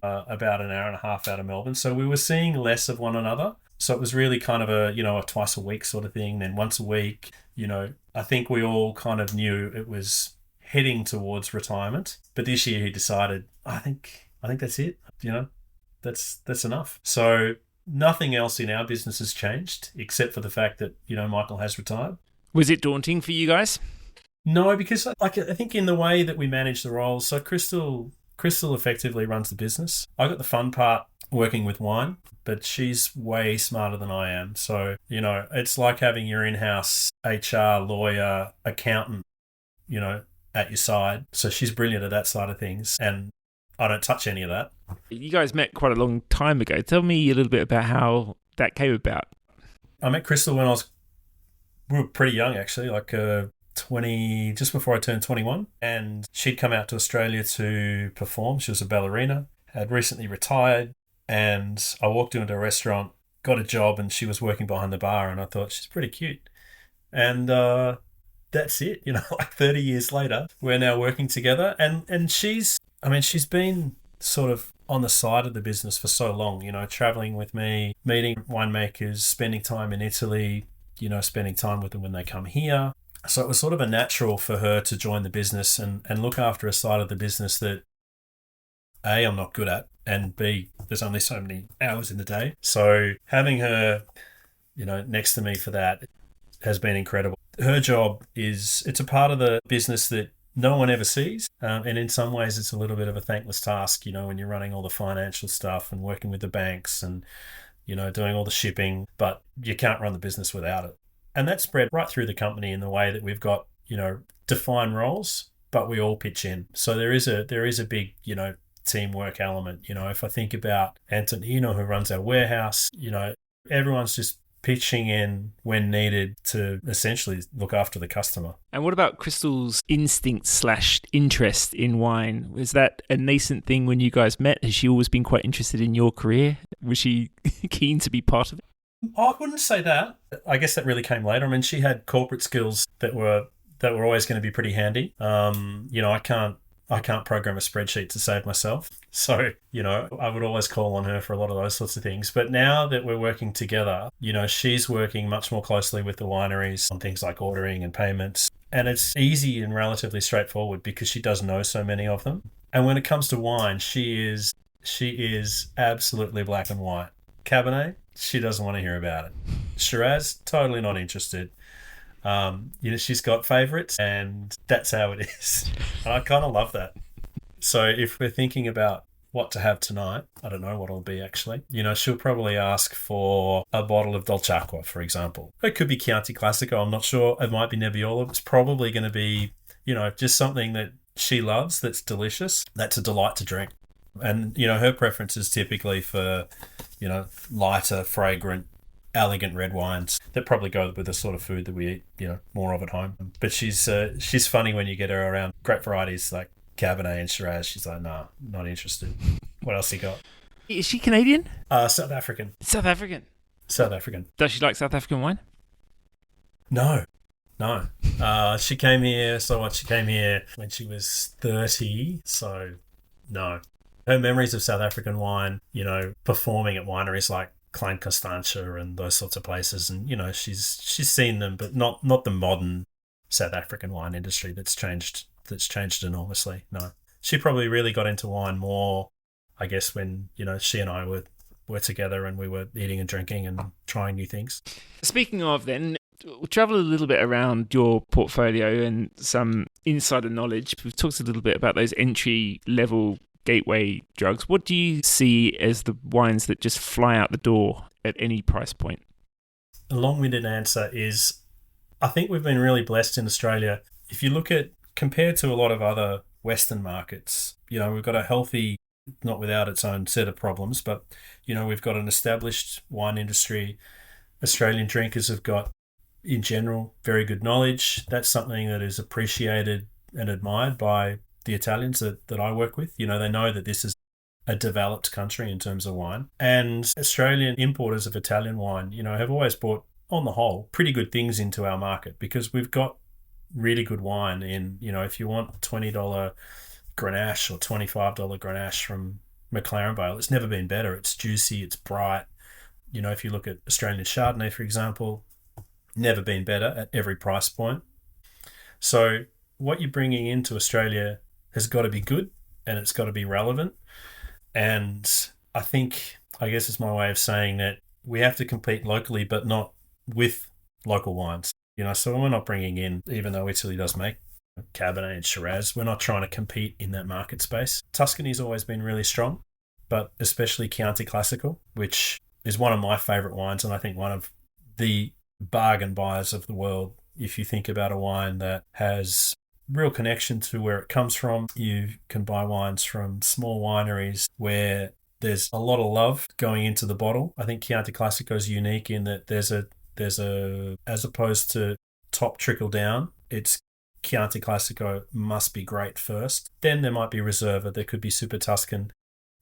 about an hour and a half out of Melbourne. So we were seeing less of one another. So it was really kind of a twice a week sort of thing, then once a week. I think we all kind of knew it was heading towards retirement. But this year he decided, I think that's it. That's enough. So nothing else in our business has changed except for the fact that, Michael has retired. Was it daunting for you guys? No, because I think in the way that we manage the roles, so Crystal effectively runs the business. I got the fun part working with wine, but she's way smarter than I am. So, it's like having your in-house HR, lawyer, accountant, at your side. So she's brilliant at that side of things, and I don't touch any of that. You guys met quite a long time ago. Tell me a little bit about how that came about. I met Crystal when we were pretty young, actually, like 20, just before I turned 21. And she'd come out to Australia to perform. She was a ballerina, had recently retired. And I walked into a restaurant, got a job, and she was working behind the bar. And I thought, she's pretty cute. And that's it. Like 30 years later, we're now working together. And she's been sort of on the side of the business for so long, traveling with me, meeting winemakers, spending time in Italy, spending time with them when they come here. So it was sort of a natural for her to join the business and look after a side of the business that, A, I'm not good at, and B, there's only so many hours in the day. So having her, next to me for that has been incredible. Her job it's a part of the business that no one ever sees. And in some ways, it's a little bit of a thankless task, when you're running all the financial stuff and working with the banks and, doing all the shipping, but you can't run the business without it. And that's spread right through the company in the way that we've got, defined roles, but we all pitch in. So there is a big, teamwork element. If I think about Antonino, who runs our warehouse, everyone's just pitching in when needed to essentially look after the customer. And what about Crystal's instinct/interest in wine? Was that a nascent thing when you guys met? Has she always been quite interested in your career? Was she keen to be part of it? I wouldn't say that. I guess that really came later. I mean, she had corporate skills that were always going to be pretty handy. I can't program a spreadsheet to save myself. So, I would always call on her for a lot of those sorts of things. But now that we're working together, she's working much more closely with the wineries on things like ordering and payments. And it's easy and relatively straightforward because she does know so many of them. And when it comes to wine, she is absolutely black and white. Cabernet, she doesn't want to hear about it. Shiraz, totally not interested. She's got favourites, and that's how it is. And I kind of love that. So if we're thinking about what to have tonight, I don't know what it'll be actually. She'll probably ask for a bottle of Dolciacqua, for example. It could be Chianti Classico, I'm not sure. It might be Nebbiolo. It's probably going to be, just something that she loves that's delicious. That's a delight to drink. And, her preference is typically for, lighter, fragrant, elegant red wines that probably go with the sort of food that we eat, more of at home. But she's funny when you get her around grape varieties like Cabernet and Shiraz. She's like, nah, not interested. What else you got? Is she Canadian? South African. South African. South African. Does she like South African wine? No. She came here when she was 30, so no. Her memories of South African wine, performing at wineries like Klein Constantia and those sorts of places, and she's seen them, but not the modern South African wine industry that's changed enormously. No. She probably really got into wine more, I guess, when, she and I were together and we were eating and drinking and trying new things. Speaking of then, we'll travel a little bit around your portfolio and some insider knowledge. We've talked a little bit about those entry-level gateway drugs. What do you see as the wines that just fly out the door at any price point? A long-winded answer is, I think we've been really blessed in Australia. If you look at, compared to a lot of other Western markets, we've got a healthy, not without its own set of problems, but, we've got an established wine industry. Australian drinkers have got, in general, very good knowledge. That's something that is appreciated and admired by the Italians that I work with. They know that this is a developed country in terms of wine. And Australian importers of Italian wine, have always brought, on the whole, pretty good things into our market because we've got really good wine in, if you want $20 Grenache or $25 Grenache from McLaren Vale, it's never been better. It's juicy, it's bright. If you look at Australian Chardonnay, for example, never been better at every price point. So what you're bringing into Australia has got to be good and it's got to be relevant. And I guess it's my way of saying that we have to compete locally, but not with local wines. So we're not bringing in, even though Italy does make Cabernet and Shiraz, we're not trying to compete in that market space. Tuscany's always been really strong, but especially Chianti Classico, which is one of my favourite wines and I think one of the bargain buyers of the world. If you think about a wine that has real connection to where it comes from, you can buy wines from small wineries where there's a lot of love going into the bottle. I think Chianti Classico is unique in that there's a as opposed to top trickle down, it's Chianti Classico must be great first. Then there might be Reserva, there could be Super Tuscan,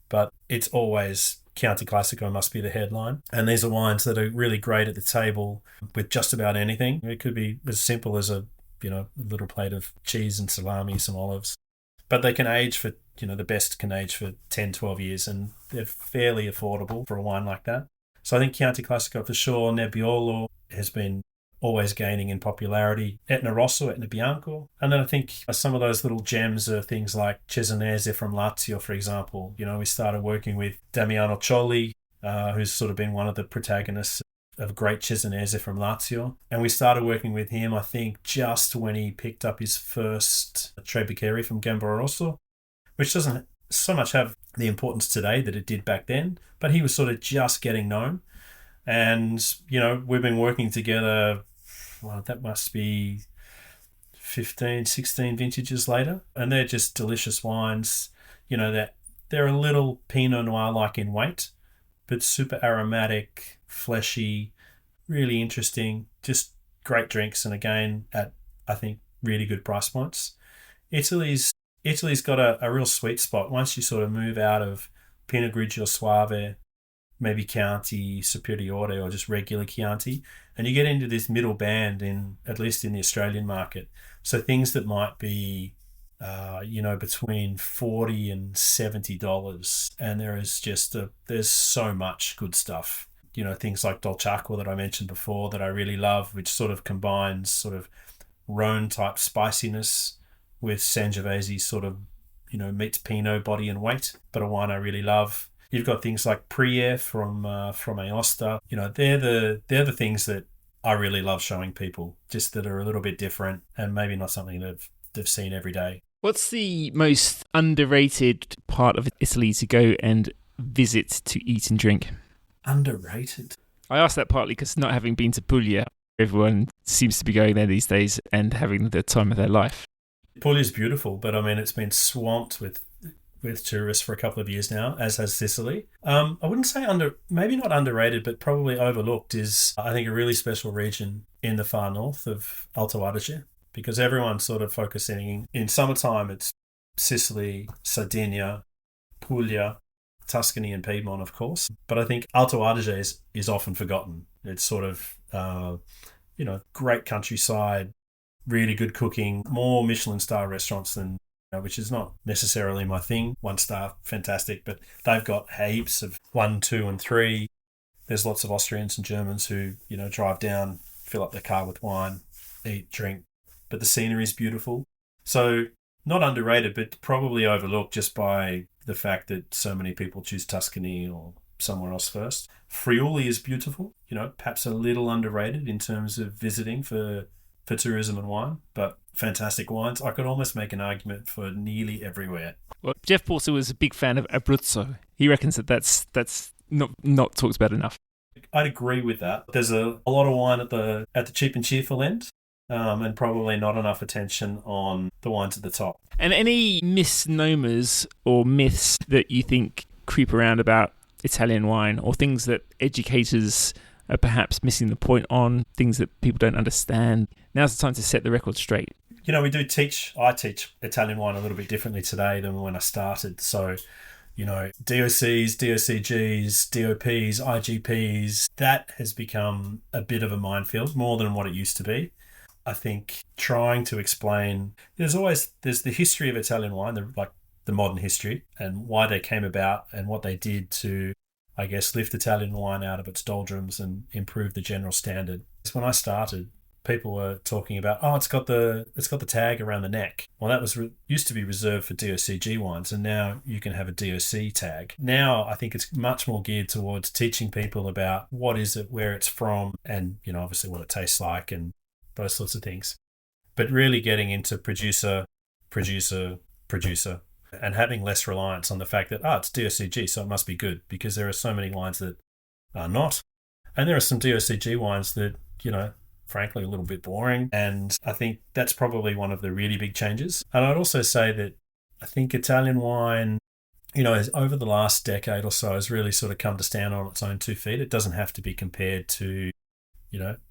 but it's always Chianti Classico must be the headline. And these are wines that are really great at the table with just about anything. It could be as simple as a little plate of cheese and salami, some olives. But they can age for, the best can age for 10, 12 years and they're fairly affordable for a wine like that. So I think Chianti Classico for sure. Nebbiolo has been always gaining in popularity. Etna Rosso, Etna Bianco. And then I think some of those little gems are things like Cesanese from Lazio, for example. We started working with Damiano Ciolli, who's sort of been one of the protagonists of great Cesanese from Lazio. And we started working with him, I think, just when he picked up his first Tre Bicchieri from Gambaro Rosso, which doesn't so much have the importance today that it did back then, but he was sort of just getting known. And, we've been working together, well, that must be 15, 16 vintages later. And they're just delicious wines, that they're a little Pinot Noir-like in weight, but super aromatic, fleshy, really interesting, just great drinks. And again, at, I think, really good price points. Italy's got a real sweet spot. Once you sort of move out of Pinot Grigio Suave, maybe Chianti Superiore or just regular Chianti, and you get into this middle band at least in the Australian market. So things that might be, between $40 and $70, and there's so much good stuff. Things like Dolciacqua that I mentioned before that I really love, which sort of combines sort of Rhone type spiciness with Sangiovese sort of, meets Pinot body and weight, but a wine I really love. You've got things like Prier from Aosta. They're the things that I really love showing people, just that are a little bit different and maybe not something that they've seen every day. What's the most underrated part of Italy to go and visit to eat and drink? Underrated? I asked that partly because not having been to Puglia, everyone seems to be going there these days and having the time of their life. Puglia is beautiful, but I mean, it's been swamped with with tourists for a couple of years now, as has Sicily. I wouldn't say maybe not underrated, but probably overlooked is, I think, a really special region in the far north of Alto Adige, because everyone's sort of focusing in summertime. It's Sicily, Sardinia, Puglia, Tuscany and Piedmont, of course. But I think Alto Adige is often forgotten. It's sort of, great countryside, really good cooking, more Michelin star restaurants than, which is not necessarily my thing. 1 star, fantastic, but they've got heaps of 1, 2 and 3. There's lots of Austrians and Germans who, drive down, fill up their car with wine, eat, drink, but the scenery is beautiful. So not underrated, but probably overlooked just by the fact that so many people choose Tuscany or somewhere else first. Friuli is beautiful, perhaps a little underrated in terms of visiting for tourism and wine, but fantastic wines. I could almost make an argument for nearly everywhere. Well, Jeff Porter was a big fan of Abruzzo. He reckons that's not talked about enough. I'd agree with that. There's a lot of wine at the cheap and cheerful end, and probably not enough attention on the wines at the top. And any misnomers or myths that you think creep around about Italian wine, or things that educators are perhaps missing the point on, things that people don't understand? Now's the time to set the record straight. I teach Italian wine a little bit differently today than when I started. So, DOCs, DOCGs, DOPs, IGPs, that has become a bit of a minefield, more than what it used to be. I think trying to explain, there's the history of Italian wine, the modern history, and why they came about and what they did to, I guess, lift Italian wine out of its doldrums and improve the general standard. When I started, people were talking about, it's got the tag around the neck. Well, that used to be reserved for DOCG wines, and now you can have a DOC tag. Now I think it's much more geared towards teaching people about what is it, where it's from, and obviously what it tastes like and those sorts of things. But really getting into producer, and having less reliance on the fact that, it's DOCG, so it must be good, because there are so many wines that are not. And there are some DOCG wines that, frankly, a little bit boring. And I think that's probably one of the really big changes. And I'd also say that I think Italian wine, over the last decade or so, has really sort of come to stand on its own 2 feet. It doesn't have to be compared to,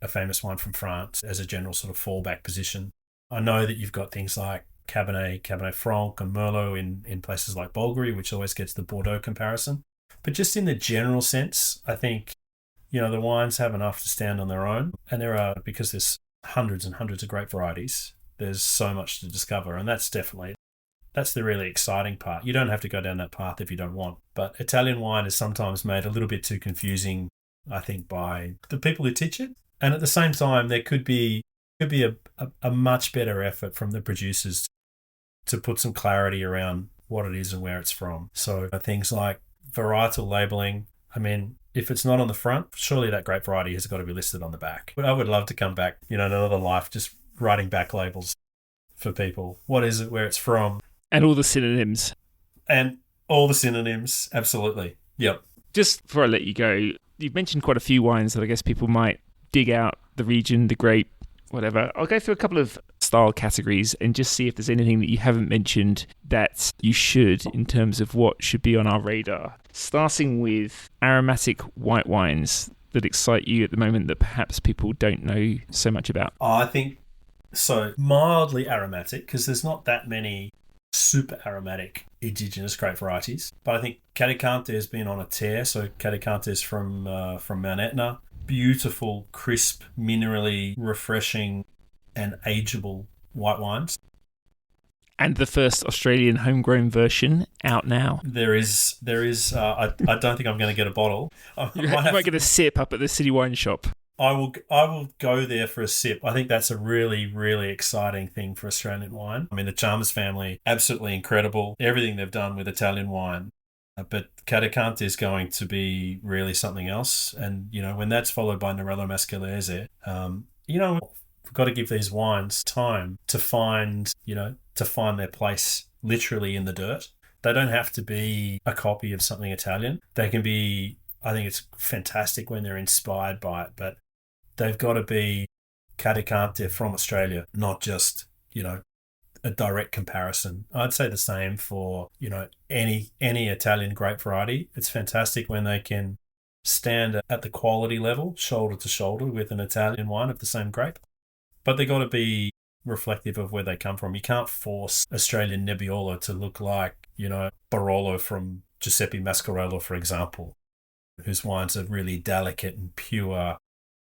a famous wine from France as a general sort of fallback position. I know that you've got things like Cabernet Franc and Merlot in places like Bulgari, which always gets the Bordeaux comparison. But just in the general sense, I think, the wines have enough to stand on their own. And because there's hundreds and hundreds of grape varieties, there's so much to discover. And that's the really exciting part. You don't have to go down that path if you don't want. But Italian wine is sometimes made a little bit too confusing, I think, by the people who teach it. And at the same time, there could be a much better effort from the producers to put some clarity around what it is and where it's from. So things like varietal labeling, if it's not on the front, surely that grape variety has got to be listed on the back. But I would love to come back, another life, just writing back labels for people. What is it, where it's from? And all the synonyms. Absolutely. Yep. Just before I let you go, you've mentioned quite a few wines that I guess people might dig out, the region, the grape, whatever. I'll go through a couple of style categories and just see if there's anything that you haven't mentioned that you should, in terms of what should be on our radar. Starting with aromatic white wines that excite you at the moment that perhaps people don't know so much about. I think so. Mildly aromatic, because there's not that many super aromatic indigenous grape varieties. But I think Cadicante has been on a tear. So Cadicante is from Mount Etna. Beautiful, crisp, minerally refreshing and ageable white wines. And the first Australian homegrown version out now. There is. I don't think I'm going to get a bottle. You might get a sip up at the City Wine Shop. I will go there for a sip. I think that's a really, really exciting thing for Australian wine. The Chalmers family, absolutely incredible. Everything they've done with Italian wine. But Cadicante is going to be really something else. And, when that's followed by Nerello Mascalese, we've got to give these wines time to find their place literally in the dirt. They don't have to be a copy of something Italian. They can be, I think it's fantastic when they're inspired by it, but they've got to be Cadicante from Australia, not just, a direct comparison. I'd say the same for, any Italian grape variety. It's fantastic when they can stand at the quality level, shoulder to shoulder with an Italian wine of the same grape. But they got to be reflective of where they come from. You can't force Australian Nebbiolo to look like, Barolo from Giuseppe Mascarello, for example, whose wines are really delicate and pure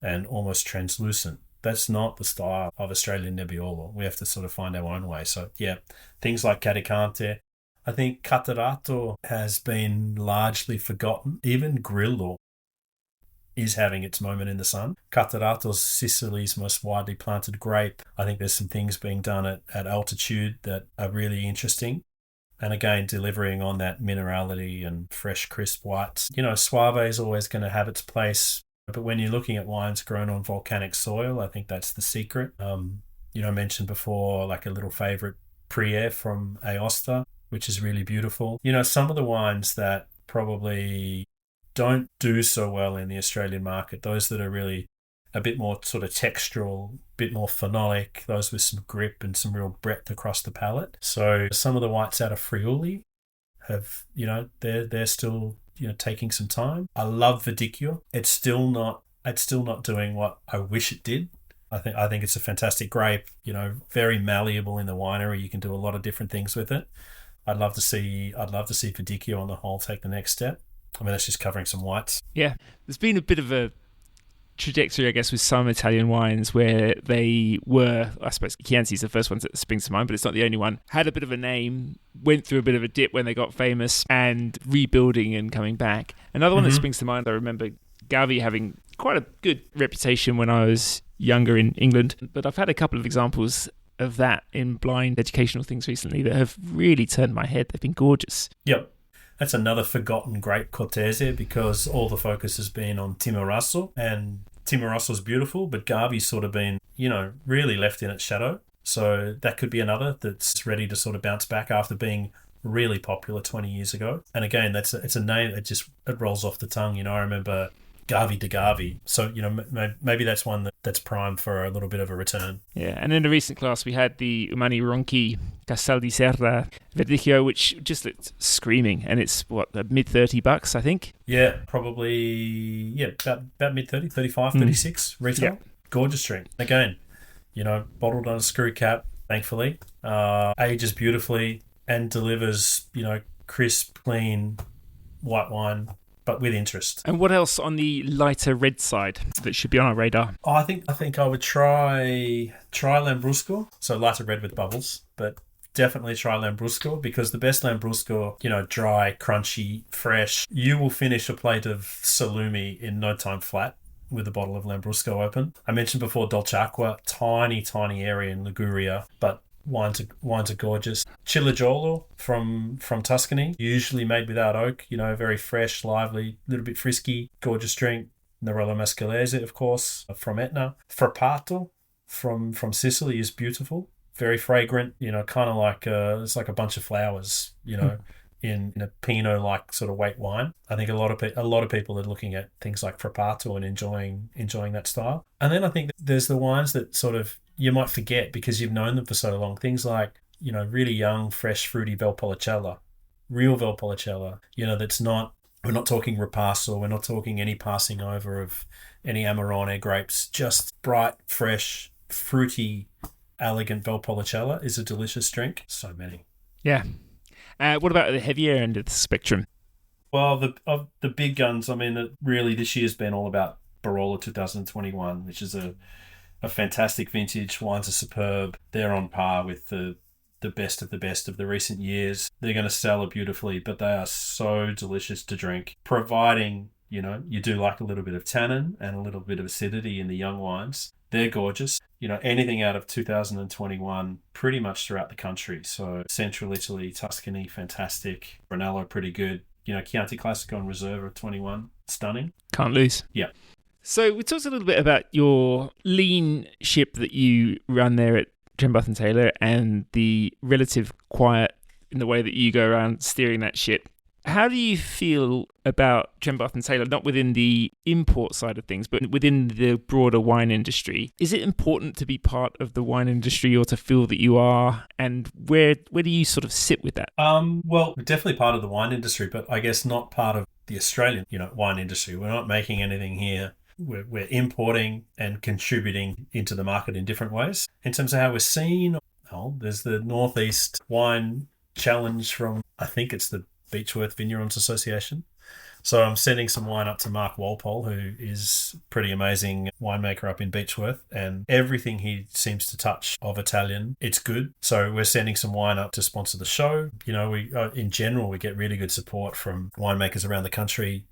and almost translucent. That's not the style of Australian Nebbiolo. We have to sort of find our own way. So, yeah, things like Cadicante. I think Catarratto has been largely forgotten. Even Grillo is having its moment in the sun. Catarratto's Sicily's most widely planted grape. I think there's some things being done at altitude that are really interesting. And again, delivering on that minerality and fresh, crisp whites. Suave is always going to have its place. But when you're looking at wines grown on volcanic soil, I think that's the secret. I mentioned before, like a little favourite, Priè from Aosta, which is really beautiful. Some of the wines that probably don't do so well in the Australian market, those that are really a bit more sort of textural, a bit more phenolic, those with some grip and some real breadth across the palate. So some of the whites out of Friuli have, they're still, taking some time. I love Verdicchio. It's still not doing what I wish it did. I think it's a fantastic grape, very malleable in the winery. You can do a lot of different things with it. I'd love to see Verdicchio on the whole take the next step. I mean, that's just covering some whites. Yeah, there's been a bit of a trajectory, I guess, with some Italian wines where they were, I suppose Chianti's the first one that springs to mind, but it's not the only one, had a bit of a name, went through a bit of a dip when they got famous and rebuilding and coming back. Another one that springs to mind, I remember Gavi having quite a good reputation when I was younger in England, but I've had a couple of examples of that in blind educational things recently that have really turned my head. They've been gorgeous. Yep. That's another forgotten great Cortese because all the focus has been on Timorasso, and Timorasso's beautiful, but Gavi's sort of been, really left in its shadow. So that could be another that's ready to sort of bounce back after being really popular 20 years ago. And again, it's a name that it rolls off the tongue. I remember Gavi de Gavi. So, maybe that's one that's primed for a little bit of a return. Yeah, and in a recent class, we had the Umani Ronchi Casal di Serra Verdicchio, which just looked screaming. And it's, mid-$30, I think? Yeah, probably, about mid-30, 35, 36 retail. Yeah. Gorgeous drink. Again, bottled on a screw cap, thankfully. Ages beautifully and delivers, crisp, clean white wine, but with interest. And what else on the lighter red side that should be on our radar? Oh, I think I would try Lambrusco, so lighter red with bubbles, but definitely try Lambrusco because the best Lambrusco, dry, crunchy, fresh. You will finish a plate of salumi in no time flat with a bottle of Lambrusco open. I mentioned before Dolciacqua, tiny area in Liguria, but wines are gorgeous. Ciligiolo from Tuscany, usually made without oak, very fresh, lively, a little bit frisky, gorgeous drink. Nerello Mascalese, of course, from Etna. Frappato from Sicily is beautiful, very fragrant, kind of like it's like a bunch of flowers, in a Pinot-like sort of white wine. I think a lot of people are looking at things like Frappato and enjoying that style. And then I think there's the wines that sort of you might forget because you've known them for so long. Things like, really young, fresh, fruity Valpolicella, real Valpolicella, that's not, we're not talking Ripasso, we're not talking any passing over of any Amarone grapes, just bright, fresh, fruity, elegant Valpolicella is a delicious drink. So many. Yeah. What about the heavier end of the spectrum? Well, the big guns, I mean, really this year's been all about Barolo 2021, which is a fantastic vintage. Wines are superb. They're on par with the best of the recent years. They're going to sell it beautifully, but they are so delicious to drink, providing, you do like a little bit of tannin and a little bit of acidity in the young wines. They're gorgeous. Anything out of 2021 pretty much throughout the country. So Central Italy, Tuscany, fantastic. Brunello, pretty good. Chianti Classico and Reserva 21, stunning. Can't lose. Yeah. So we talked a little bit about your lean ship that you run there at Trembath Taylor and the relative quiet in the way that you go around steering that ship. How do you feel about Trembath Taylor, not within the import side of things, but within the broader wine industry? Is it important to be part of the wine industry or to feel that you are? And where do you sort of sit with that? Well, we're definitely part of the wine industry, but I guess not part of the Australian, wine industry. We're not making anything here. We're importing and contributing into the market in different ways. In terms of how we're seen, there's the Northeast Wine Challenge from, I think it's the Beechworth Vignerons Association. So I'm sending some wine up to Mark Walpole, who is a pretty amazing winemaker up in Beechworth, and everything he seems to touch of Italian, it's good. So we're sending some wine up to sponsor the show. We in general, we get really good support from winemakers around the country,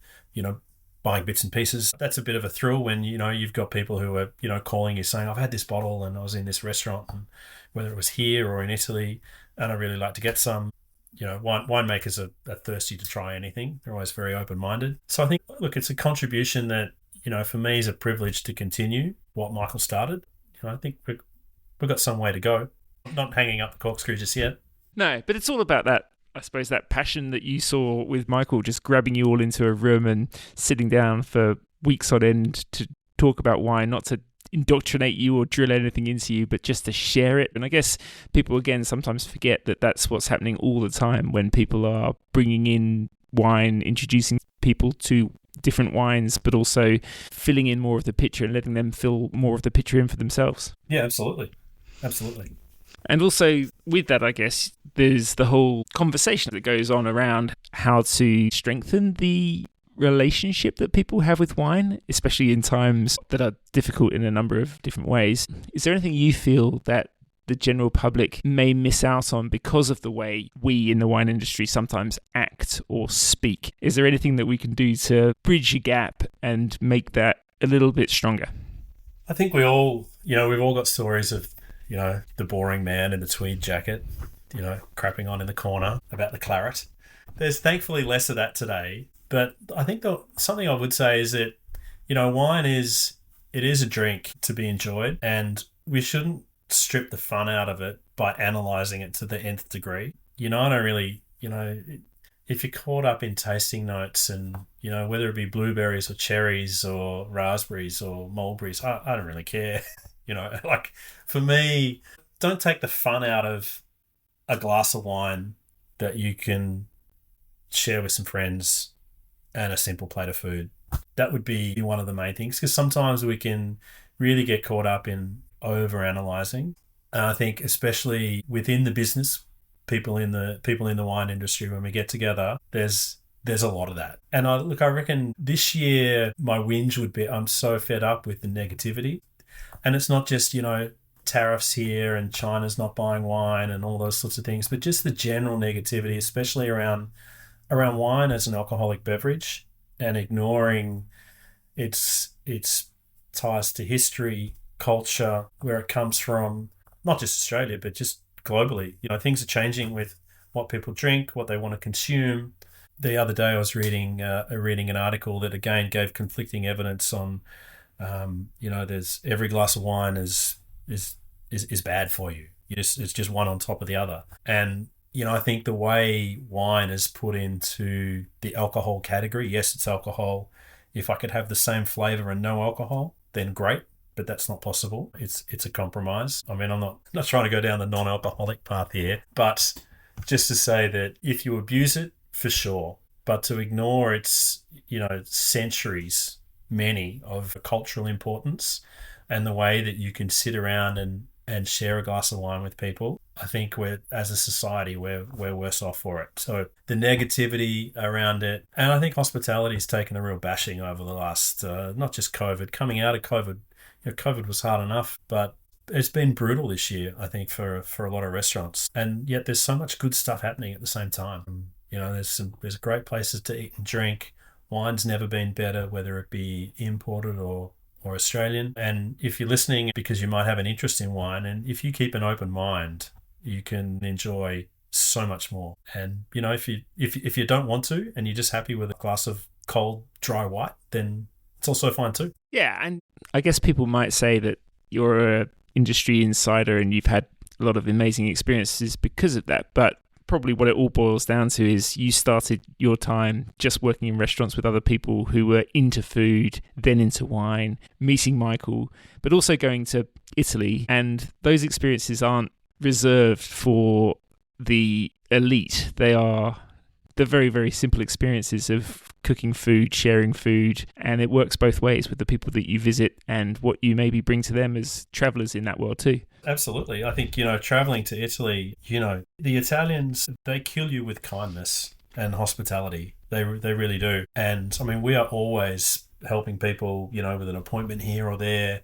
buying bits and pieces. That's a bit of a thrill when, you've got people who are, calling you saying, I've had this bottle and I was in this restaurant, and whether it was here or in Italy, and I really like to get some. Winemakers are thirsty to try anything. They're always very open-minded. So I think, look, it's a contribution that, for me is a privilege to continue what Michael started. I think we've got some way to go. I'm not hanging up the corkscrew just yet. No, but it's all about that, I suppose, that passion that you saw with Michael, just grabbing you all into a room and sitting down for weeks on end to talk about wine, not to indoctrinate you or drill anything into you, but just to share it. And I guess people, again, sometimes forget that that's what's happening all the time when people are bringing in wine, introducing people to different wines, but also filling in more of the picture and letting them fill more of the picture in for themselves. Yeah, absolutely. Absolutely. And also with that, I guess, there's the whole conversation that goes on around how to strengthen the relationship that people have with wine, especially in times that are difficult in a number of different ways. Is there anything you feel that the general public may miss out on because of the way we in the wine industry sometimes act or speak? Is there anything that we can do to bridge a gap and make that a little bit stronger? I think we've all got stories of, the boring man in the tweed jacket, crapping on in the corner about the claret. There's thankfully less of that today. But I think something I would say is that, wine is a drink to be enjoyed, and we shouldn't strip the fun out of it by analysing it to the nth degree. I don't really, if you're caught up in tasting notes and, whether it be blueberries or cherries or raspberries or mulberries, I don't really care. Like for me, don't take the fun out of a glass of wine that you can share with some friends and a simple plate of food. That would be one of the main things, because sometimes we can really get caught up in over-analysing. And I think especially within the business, people in the wine industry, when we get together, there's a lot of that. And I reckon this year my whinge would be, I'm so fed up with the negativity. And it's not just, tariffs here and China's not buying wine and all those sorts of things, but just the general negativity, especially around wine as an alcoholic beverage, and ignoring its ties to history, culture, where it comes from, not just Australia, but just globally. Things are changing with what people drink, what they want to consume. The other day I was reading an article that again gave conflicting evidence on, there's every glass of wine is bad for you. It's just one on top of the other. And I think the way wine is put into the alcohol category, yes, it's alcohol. If I could have the same flavour and no alcohol, then great, but that's not possible. It's a compromise. I mean, I'm not trying to go down the non-alcoholic path here, but just to say that if you abuse it, for sure, but to ignore its, centuries, many, of cultural importance and the way that you can sit around and share a glass of wine with people, I think as a society, we're worse off for it. So the negativity around it, and I think hospitality has taken a real bashing over the last, not just COVID, coming out of COVID. COVID was hard enough, but it's been brutal this year, I think, for a lot of restaurants. And yet there's so much good stuff happening at the same time. There's great places to eat and drink. Wine's never been better, whether it be imported or Australian. And if you're listening because you might have an interest in wine, and if you keep an open mind, you can enjoy so much more. And if you don't want to and you're just happy with a glass of cold dry white, then it's also fine too. Yeah, and I guess people might say that you're a industry insider and you've had a lot of amazing experiences because of that, but probably what it all boils down to is you started your time just working in restaurants with other people who were into food, then into wine, meeting Michael, but also going to Italy. And those experiences aren't reserved for the elite. They are the very, very simple experiences of cooking food, sharing food, and it works both ways with the people that you visit and what you maybe bring to them as travellers in that world too. Absolutely. I think, traveling to Italy, the Italians, they kill you with kindness and hospitality. They really do. And I mean, we are always helping people, with an appointment here or there,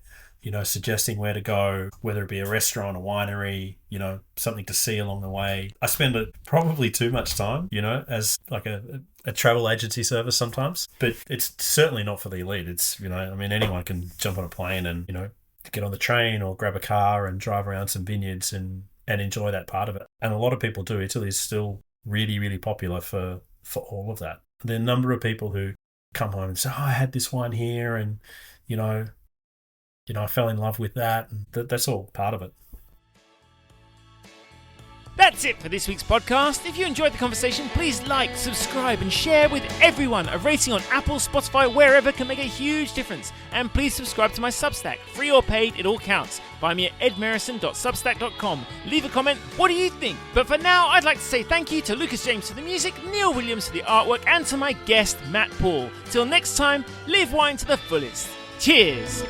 suggesting where to go, whether it be a restaurant, a winery, something to see along the way. I spend probably too much time, as like a travel agency service sometimes, but it's certainly not for the elite. It's, anyone can jump on a plane and, get on the train or grab a car and drive around some vineyards and enjoy that part of it. And a lot of people do. Italy is still really, really popular for all of that. There are a number of people who come home and say, I had this wine here and, I fell in love with that. And that's all part of it. That's it for this week's podcast. If you enjoyed the conversation, please like, subscribe, and share with everyone. A rating on Apple, Spotify, wherever can make a huge difference. And please subscribe to my Substack. Free or paid, it all counts. Find me at edmerison.substack.com. Leave a comment. What do you think? But for now, I'd like to say thank you to Lucas James for the music, Neil Williams for the artwork, and to my guest, Matt Paul. Till next time, live wine to the fullest. Cheers!